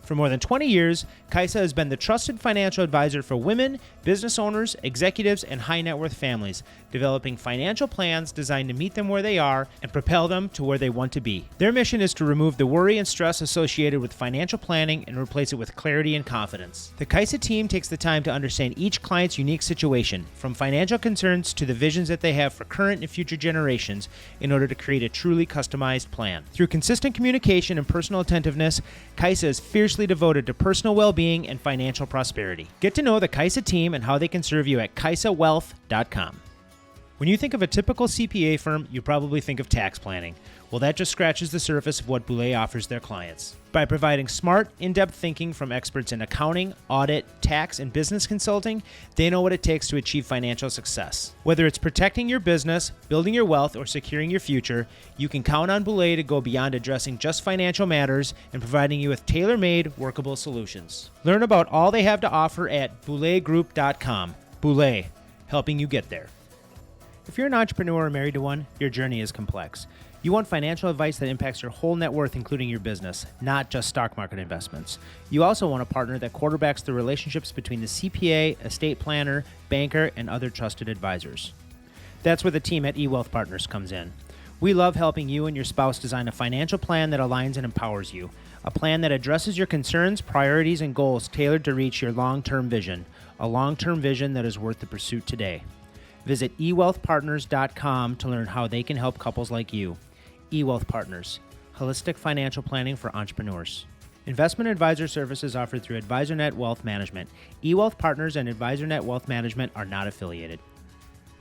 For more than 20 years, Kaisa has been the trusted financial advisor for women, business owners, executives, and high net worth families, developing financial plans designed to meet them where they are and propel them to where they want to be. Their mission is to remove the worry and stress associated with financial planning and replace it with clarity and confidence. The Kaisa team takes the time to understand each client's unique situation, from financial concerns to the visions that they have for current and future generations, in order to create a truly customized plan. Through consistent communication and personal attentiveness, Kaisa is fiercely devoted to personal well-being and financial prosperity. Get to know the Kaisa team and how they can serve you at kaisawealth.com. When you think of a typical CPA firm, you probably think of tax planning. Well, that just scratches the surface of what Boulay offers their clients. By providing smart, in-depth thinking from experts in accounting, audit, tax, and business consulting, they know what it takes to achieve financial success. Whether it's protecting your business, building your wealth, or securing your future, you can count on Boulay to go beyond addressing just financial matters and providing you with tailor-made, workable solutions. Learn about all they have to offer at bouleygroup.com. Boulay, helping you get there. If you're an entrepreneur or married to one, your journey is complex. You want financial advice that impacts your whole net worth, including your business, not just stock market investments. You also want a partner that quarterbacks the relationships between the CPA, estate planner, banker, and other trusted advisors. That's where the team at eWealth Partners comes in. We love helping you and your spouse design a financial plan that aligns and empowers you. A plan that addresses your concerns, priorities, and goals tailored to reach your long-term vision. A long-term vision that is worth the pursuit today. Visit ewealthpartners.com to learn how they can help couples like you. eWealth Partners, holistic financial planning for entrepreneurs. Investment advisor services offered through AdvisorNet Wealth Management. eWealth Partners and AdvisorNet Wealth Management are not affiliated.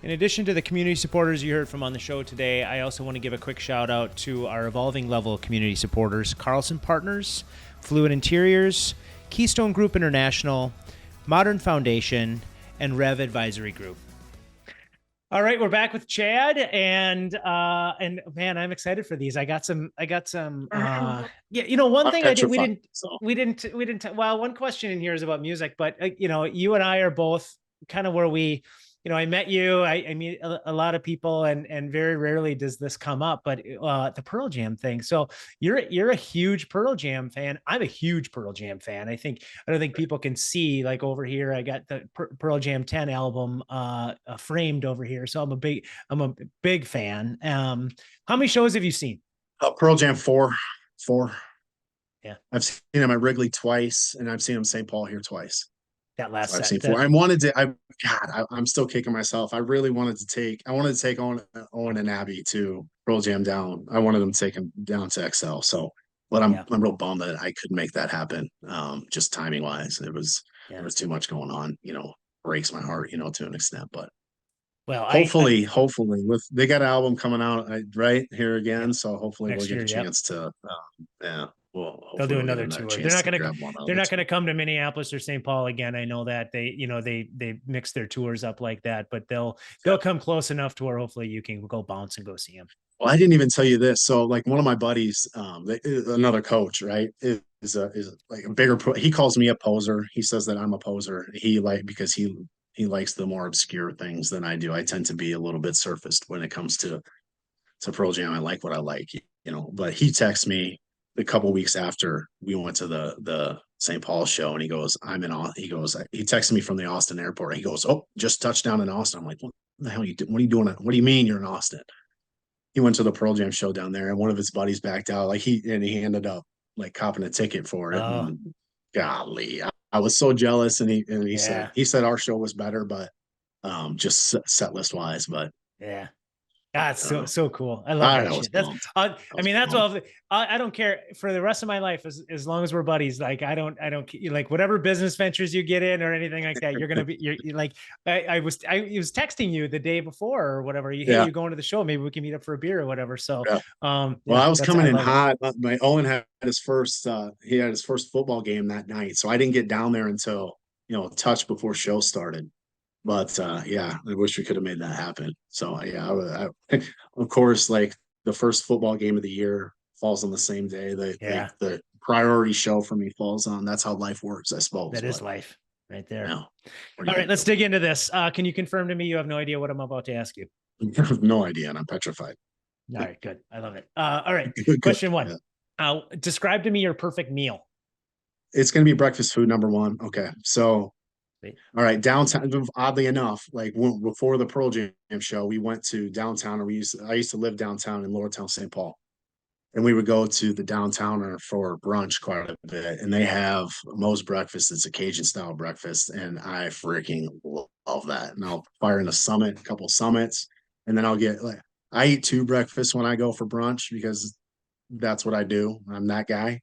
In addition to the community supporters you heard from on the show today, I also want to give a quick shout out to our evolving level community supporters, Carlson Partners, Fluid Interiors, Keystone Group International, Modern Foundation, and Rev Advisory Group. All right, we're back with Chad, and man, I'm excited for these. I got some one thing we didn't well, one question in here is about music, but you and I are both kind of where we, I met you, I meet a lot of people, and very rarely does this come up, but the Pearl Jam thing. So you're a huge Pearl Jam fan. I'm a huge Pearl Jam fan. I don't think people can see, like over here, I got the Pearl Jam 10 album framed over here. So I'm a big fan. How many shows have you seen? Pearl Jam 4. Yeah. I've seen him at Wrigley twice, and I've seen him St. Paul here twice. That last I've set. seen 4. I'm still kicking myself. I wanted to take Owen and Abby to Pearl Jam down. I wanted them to take him down to XL. So, but I'm real bummed that I couldn't make that happen. Just timing wise, there was too much going on. Breaks my heart. To an extent, but well, hopefully, they got an album coming out right here again. So hopefully we'll get a chance to. Well, they'll do another tour. They're not going to come to Minneapolis or St. Paul again. I know that they mix their tours up like that, but they'll come close enough to where hopefully you can go bounce and go see them. Well, I didn't even tell you this. So like one of my buddies, another coach, right, is like a bigger he calls me a poser. He says that I'm a poser. Because he likes the more obscure things than I do. I tend to be a little bit surfaced when it comes to Pearl Jam. I like what I like, but he texts me a couple weeks after we went to the St. Paul show, and he goes, he texted me from the Austin airport. He goes, "Oh, just touched down in Austin." I'm like, "What the hell are you doing? What are you doing? What do you mean you're in Austin?" He went to the Pearl Jam show down there, and one of his buddies backed out. He ended up like copping a ticket for it. Oh, And golly, I was so jealous. And yeah, he said our show was better, but just set list wise. But yeah. That's I don't so know. so cool. I love that I was shit. That's pumped. I I was mean that's pumped. all. I don't care for the rest of my life as long as we're buddies. Like I don't like whatever business ventures you get in or anything like that. You're gonna be you're like I was texting you the day before or whatever. Hey, Yeah, you're going to the show. Maybe we can meet up for a beer or whatever. So yeah. Well, yeah, I was that's coming I in love it. hot. My Owen had his first he had his first football game that night, so I didn't get down there until a touch before show started. But yeah, I wish we could have made that happen. So yeah, of course, like the first football game of the year falls on the same day. Yeah, The priority show for me falls on. That's how life works, I suppose. that is But life right there. yeah, what are All you right, gonna let's do? dig into this. Can you confirm to me you have no idea what I'm about to ask you? I have no idea, and I'm petrified. All right, good. I love it. All right, Good. question one. Yeah. Describe to me your perfect meal. It's gonna be breakfast food number one. Okay, so See? all right, downtown. Oddly enough, like before the Pearl Jam show, we went to downtown, and I used to live downtown in Lower Town, St. Paul, and we would go to the downtowner for brunch quite a bit. And they have Moe's breakfast. It's a Cajun style breakfast, and I freaking love that. And I'll fire in a couple summits, and then I'll get like I eat two breakfasts when I go for brunch because that's what I do. I'm that guy,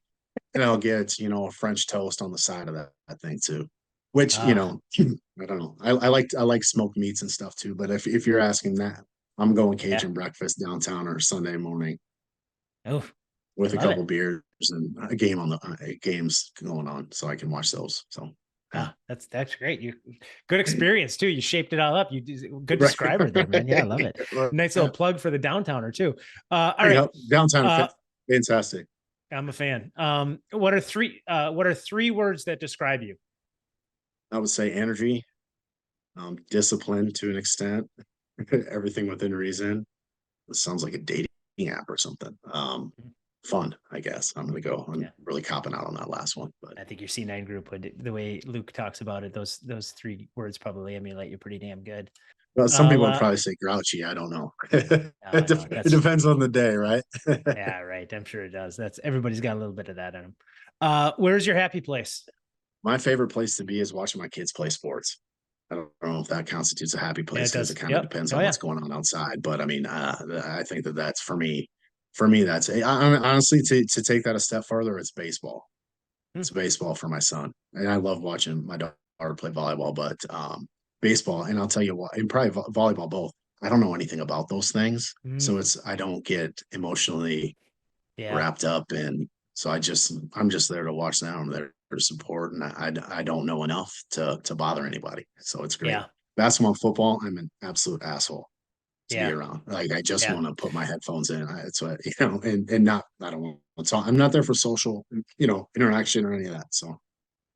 and I'll get a French toast on the side of that thing too. Which Ah, I don't know. I like smoked meats and stuff too. But if you're asking that, I'm going yeah. Cajun breakfast downtown or Sunday morning Oh, I with a love couple it. beers and games going on, so I can watch those. So yeah, Ah, that's great. You good experience too. You shaped it all up. Good right, describer there, man. Yeah, I love it. Nice little plug for the downtowner too. All right. yeah, downtown, Uh, fantastic. I'm a fan. What are three words that describe you? I would say energy, discipline to an extent, everything within reason. It sounds like a dating app or something. Fun, I guess. I'm gonna go. I'm Yeah. really copping out on that last one, but I think your C9 group would the way Luke talks about it, those three words probably emulate you pretty damn good. well, some I'll people would probably say grouchy. I don't know. oh no, It that's depends on the day, right? yeah, right. I'm sure it does. That's everybody's got a little bit of that in them. Where's your happy place? My favorite place to be is watching my kids play sports. I don't know if that constitutes a happy Yeah, place it because it does. kind of Yep. depends Oh on yeah. what's going on outside. But I mean, I think that's for me. For me, that's honestly to take that a step further. It's baseball. Hmm. It's baseball for my son, and I love watching my daughter play volleyball. But baseball, and I'll tell you what, and probably volleyball both. I don't know anything about those things, Mm, so I don't get emotionally yeah. wrapped up in. So I'm just there to watch them. I'm there to support, and I don't know enough to bother anybody. So it's great. Yeah. Basketball and football, I'm an absolute asshole to be Yeah. around. Like I just Yeah. want to put my headphones in. It's what and not I don't want to talk. I'm not there for social interaction or any of that. So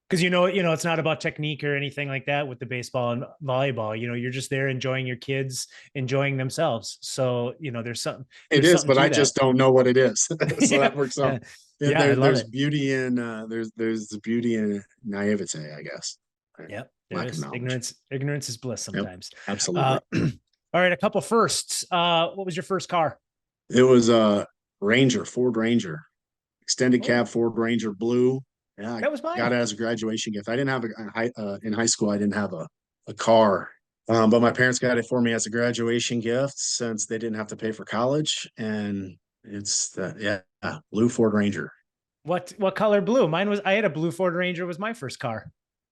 Because it's not about technique or anything like that with the baseball and volleyball. You're just there enjoying your kids, enjoying themselves. So, it there's is, something but I to just that. don't know what it is. So Yeah. that works out. Yeah. Yeah, I love There's it. beauty in there's the beauty in naivete, I guess. Yep, there Lack of is. knowledge. Ignorance is bliss Yep, sometimes. absolutely. All right, a couple firsts. What was your first car? It was a Ranger, Ford Ranger, extended Oh, cab Ford Ranger blue. Yeah, I that was got mine. it as a graduation gift. I didn't have in high school. I didn't have a car, but my parents got it for me as a graduation gift since they didn't have to pay for college. And it's blue Ford Ranger. What color blue? I had a blue Ford Ranger was my first car.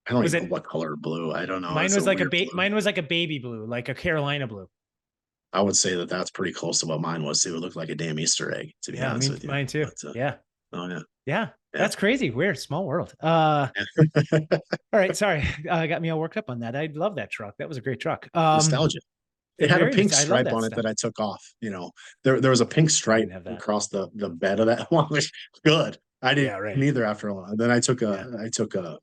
I don't Was even know it what color blue. I don't know. mine It's a was like weird blue. mine was like a baby blue, like a Carolina blue. I would say that's pretty close to what mine was. It would look like a damn Easter egg, to be Yeah, honest with you. mine too. But Yeah. oh yeah, Yeah. yeah. That's crazy. Weird. Small world. All right. Sorry. Got me all worked up on that. I love that truck. That was a great truck. Nostalgia. It had a Very pink nice. I love stripe that on it stuff. that I took off. There was a pink I stripe didn't have that. across the bed of that one. Good. I Yeah, didn't right. either after a while. Then Yeah. I took a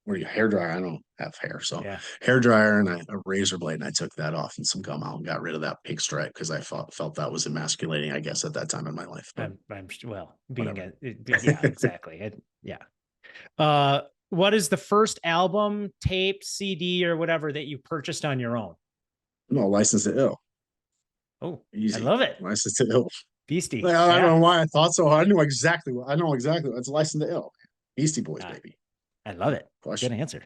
what are you, hair dryer? I don't have hair, so Yeah. hair dryer and a razor blade, and I took that off and some gum out and got rid of that pink stripe because I felt that was emasculating, I guess, at that time in my life. But Well, being whatever. yeah, exactly. Yeah. What is the first album, tape, CD, or whatever that you purchased on your own? No, License to Ill. Oh, I Easy. love it. License to Ill. Beastie. Well, I don't Yeah. know why I thought so. I know exactly. It's License to Ill. Beastie Boys, Ah, baby. I love it. Good Question. answer.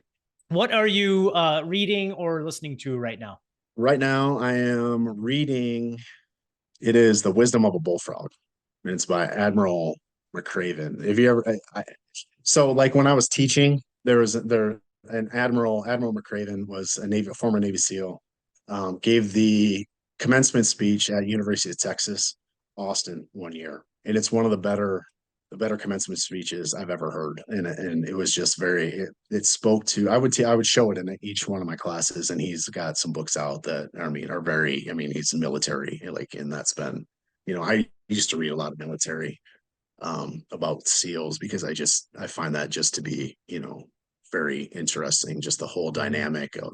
What are you reading or listening to right now? Right now, I am reading. It is The Wisdom of a Bullfrog, and it's by Admiral McCraven. Have you ever? So, like when I was teaching, there an Admiral McCraven was a former Navy SEAL. Gave the commencement speech at University of Texas, Austin, one year, and it's one of the better commencement speeches I've ever heard. And it was just it spoke to. I would show it in each one of my classes, and he's got some books out that are very. I mean, he's military, like, and that's been, I used to read a lot of military about SEALs because I find that just to be, very interesting, just the whole dynamic of,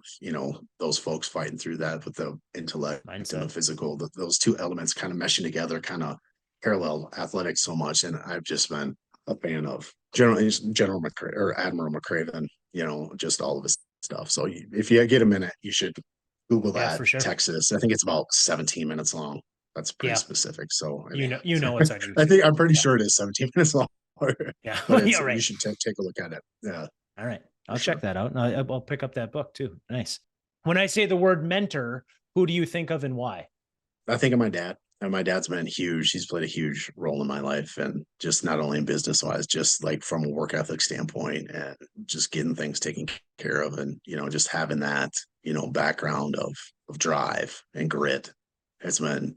those folks fighting through that with the intellect and the Mindset. physical, those two elements kind of meshing together, kind of parallel athletics so much. And I've just been a fan of General McCraven or Admiral McCraven, just all of his stuff. So if you get a minute, you should Google Yeah, that. for sure. Texas. I think it's about 17 minutes long. That's pretty Yeah. specific. So I mean, It's on I'm YouTube. pretty Yeah. sure it is 17 minutes long, Yeah. but Yeah, you right. should take a look at it. Yeah, All right. for I'll check sure. that out. And I'll pick up that book too. Nice. When I say the word mentor, who do you think of and why? I think of my dad. And my dad's been huge. He's played a huge role in my life, and just not only in business wise, just like from a work ethic standpoint, and just getting things taken care of, and just having that background of drive and grit has been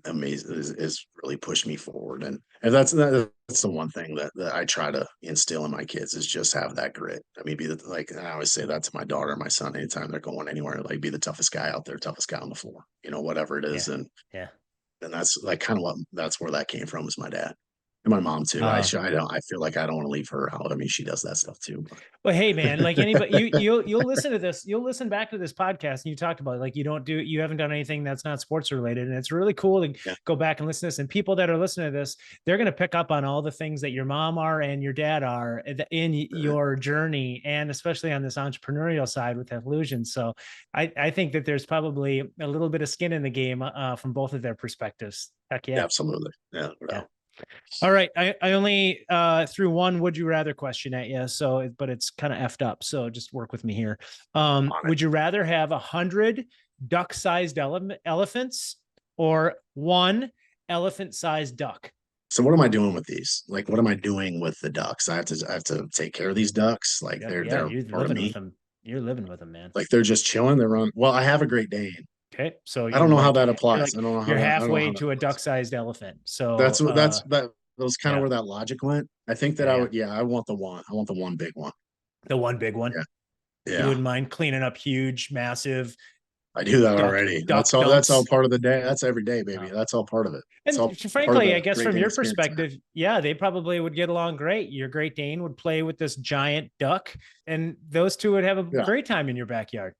amazing. Is really pushed me forward, and that's the one thing that I try to instill in my kids is just have that grit. I mean, like I always say that to my daughter and my son anytime they're going anywhere, like be the toughest guy out there, toughest guy on the floor, whatever it is, Yeah. Yeah. and that's like kind of that's where that came from is my dad and my mom too. I feel like I don't want to leave her out. I mean, she does that stuff too. Well, hey man, like anybody, you'll listen to this, you'll listen back to this podcast, and you talked about like you haven't done anything that's not sports related, and it's really cool to Yeah. go back and listen to this. And people that are listening to this, they're going to pick up on all the things that your mom are and your dad are in your journey, and especially on this entrepreneurial side with Athlusion. So I think that there's probably a little bit of skin in the game from both of their perspectives. Heck yeah. Absolutely. Yeah. Yeah. All right. I only threw one would you rather question at you. So, but it's kind of effed up. So just work with me here. Would you rather have 100 duck-sized elephants or one elephant-sized duck? So what am I doing with these? Like, what am I doing with the ducks? I have to take care of these ducks. Like they're You're part of living with me. them. You're living with them, man. Like they're just chilling. They're on. Well, I have a Great Dane. Okay. So I don't know how that you're applies. I don't know how you're that. I don't know halfway how that to a applies. duck-sized elephant. So That was kind of yeah, where that logic went. I think that yeah, I yeah. would. Yeah, I want the one. I want the one big one. The one big one. Yeah. You Yeah. wouldn't mind cleaning up huge, massive I do that already. duck That's all dumps. part of the day. That's every day, baby. That's all part of it. It's And all part of frankly, I the guess Great from Dane your experience. perspective, yeah, they probably would get along great. Your Great Dane would play with this giant duck, and those two would have a Yeah. great time in your backyard.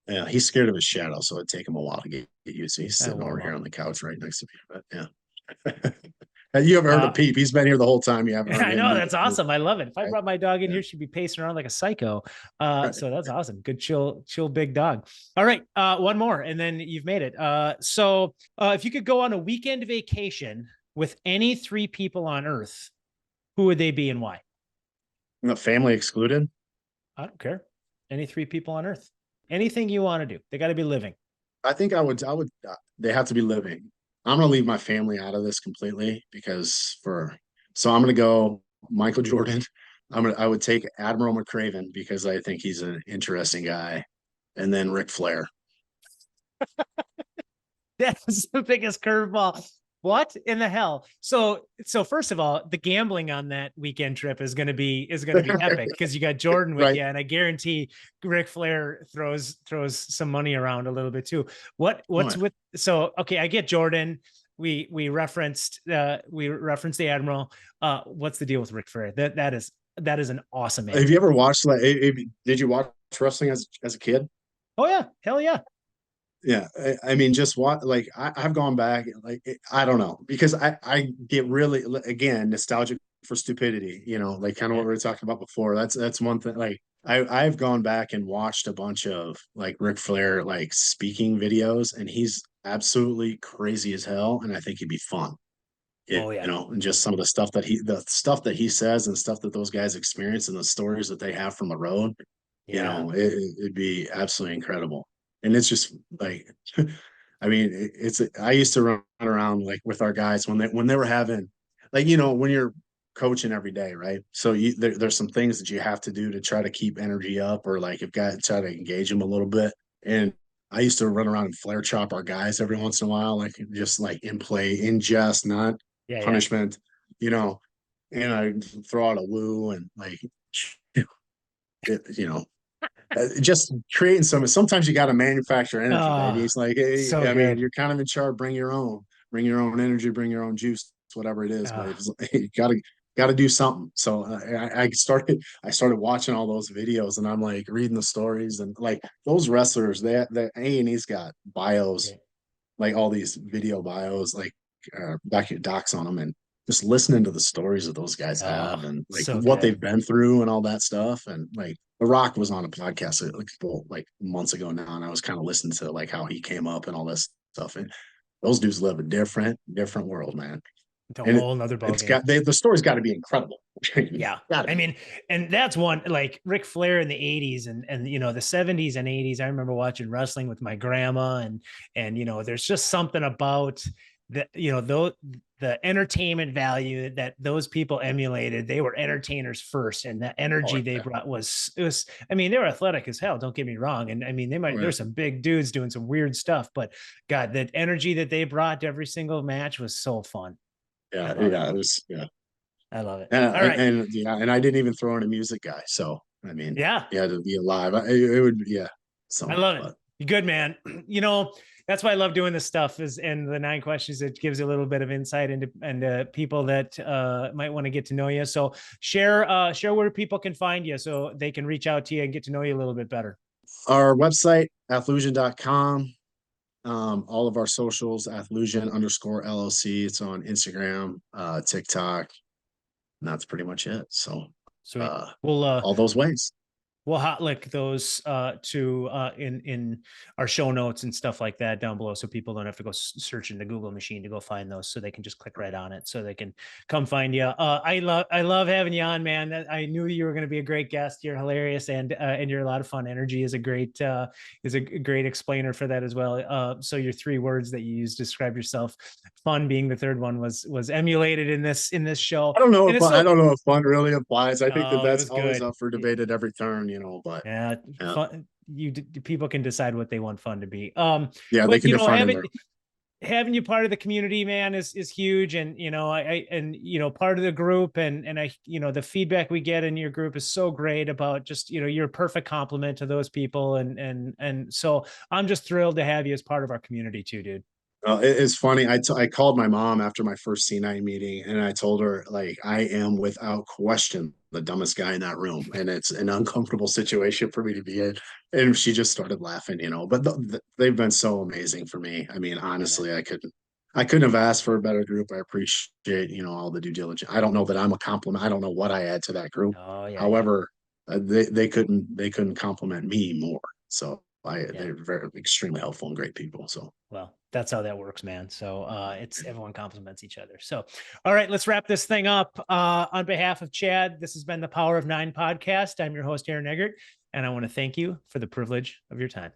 Yeah. He's scared of his shadow, so it'd take him a while to get used to. He's sitting over here Well. on the couch right next to me. But yeah. You haven't heard of Peep. He's been here the whole time. You haven't heard I him. know, that's awesome. I love it. If I Right? brought my dog in Yeah. here, she'd be pacing around like a psycho. So that's awesome. Good, chill, big dog. All right. One more, and then you've made it. So if you could go on a weekend vacation with any three people on Earth, who would they be and why? The family excluded. I don't care. Any three people on Earth. Anything you want to do. They got to be living. I think I would. They have to be living. I'm gonna leave my family out of this completely so I'm gonna go Michael Jordan. I would take Admiral McCraven because I think he's an interesting guy, and then Ric Flair. That's the biggest curveball. what in the hell? So first of all, the gambling on that weekend trip is going to be epic because you got Jordan with Right. you, and I guarantee Ric Flair throws some money around a little bit too. What's with so okay? I get Jordan. We referenced the Admiral. What's the deal with Ric Flair? That is an awesome man. Have you ever watched like? Did you watch wrestling as a kid? Oh yeah, hell yeah. Yeah, I mean, just what like I've gone back like I don't know because I get really again nostalgic for stupidity, like kind of what we were talking about before. That's one thing. Like I've gone back and watched a bunch of like Ric Flair like speaking videos, and he's absolutely crazy as hell, and I think he'd be fun. Oh yeah. And just some of the stuff that he says and stuff that those guys experience and the stories that they have from the road, Yeah. it'd be absolutely incredible. And it's just like, I mean, I used to run around like with our guys when they were having, like, when you're coaching every day, right? So there's some things that you have to do to try to keep energy up, or like you've got to try to engage them a little bit. And I used to run around and flare chop our guys every once in a while, like just like in play, in jest, not punishment, and I throw out a woo and like, you know, just creating sometimes you got to manufacture energy, baby. It's like, hey, so I mean, good. you're kind of in charge. Bring your own energy, bring your own juice, whatever it is. But it's, you got to do something. So I started watching all those videos, and I'm like reading the stories, and like those wrestlers, that A&E's got bios, like all these video bios, like docs on them, and just listening to the stories that those guys have, and like So what good. they've been through and all that stuff. And like The Rock was on a podcast like months ago now, and I was kind of listening to like how he came up and all this stuff. And those dudes live a different world, man. It's a And whole nother it's ballgame. got the story's got to be incredible. Yeah. I mean, and that's one like Ric Flair in the 80s and the 70s and 80s. I remember watching wrestling with my grandma, and there's just something about the entertainment value that those people emulated. They were entertainers first, and the energy they brought was I mean, they were athletic as hell, don't get me wrong. And I mean, there's some big dudes doing some weird stuff, but God, that energy that they brought to every single match was so fun. It was. I love it. And, All right. and I didn't even throw in a music guy. So, I mean, Yeah. you had to be alive. It would, I love it. You're good, man. That's why I love doing this stuff and the 9 questions, it gives you a little bit of insight into people that might want to get to know you. So share where people can find you so they can reach out to you and get to know you a little bit better. Our website, athlusion.com. All of our socials, Athlusion_LLC. It's on Instagram, TikTok. And that's pretty much it. So we'll all those ways. We'll hot link those in our show notes and stuff like that down below, so people don't have to go search in the Google machine to go find those. So they can just click right on it, so they can come find you. I love having you on, man. I knew you were going to be a great guest. You're hilarious, and you're a lot of fun. Energy is a great explainer for that as well. So your 3 words that you use to describe yourself, fun being the third one, was emulated in this show. I don't know if fun really applies. I think that's always good. up for debate at every turn. But fun, people can decide what they want fun to be. They can define having you part of the community, man, is huge. And part of the group, and I the feedback we get in your group is so great about just you're a perfect complement to those people, and so I'm just thrilled to have you as part of our community too, dude. It's funny. I called my mom after my first C9 meeting, and I told her, like, I am without question the dumbest guy in that room, and it's an uncomfortable situation for me to be in. And she just started laughing, But they've been so amazing for me. I mean, honestly, I couldn't have asked for a better group. I appreciate all the due diligence. I don't know that I'm a compliment. I don't know what I add to that group. However, they couldn't compliment me more. So they're very extremely helpful and great people. So that's how that works, man. So it's everyone compliments each other. So all right, let's wrap this thing up. On behalf of Chad, this has been the Power of 9 podcast. I'm your host, Aaron Eggert, and I want to thank you for the privilege of your time.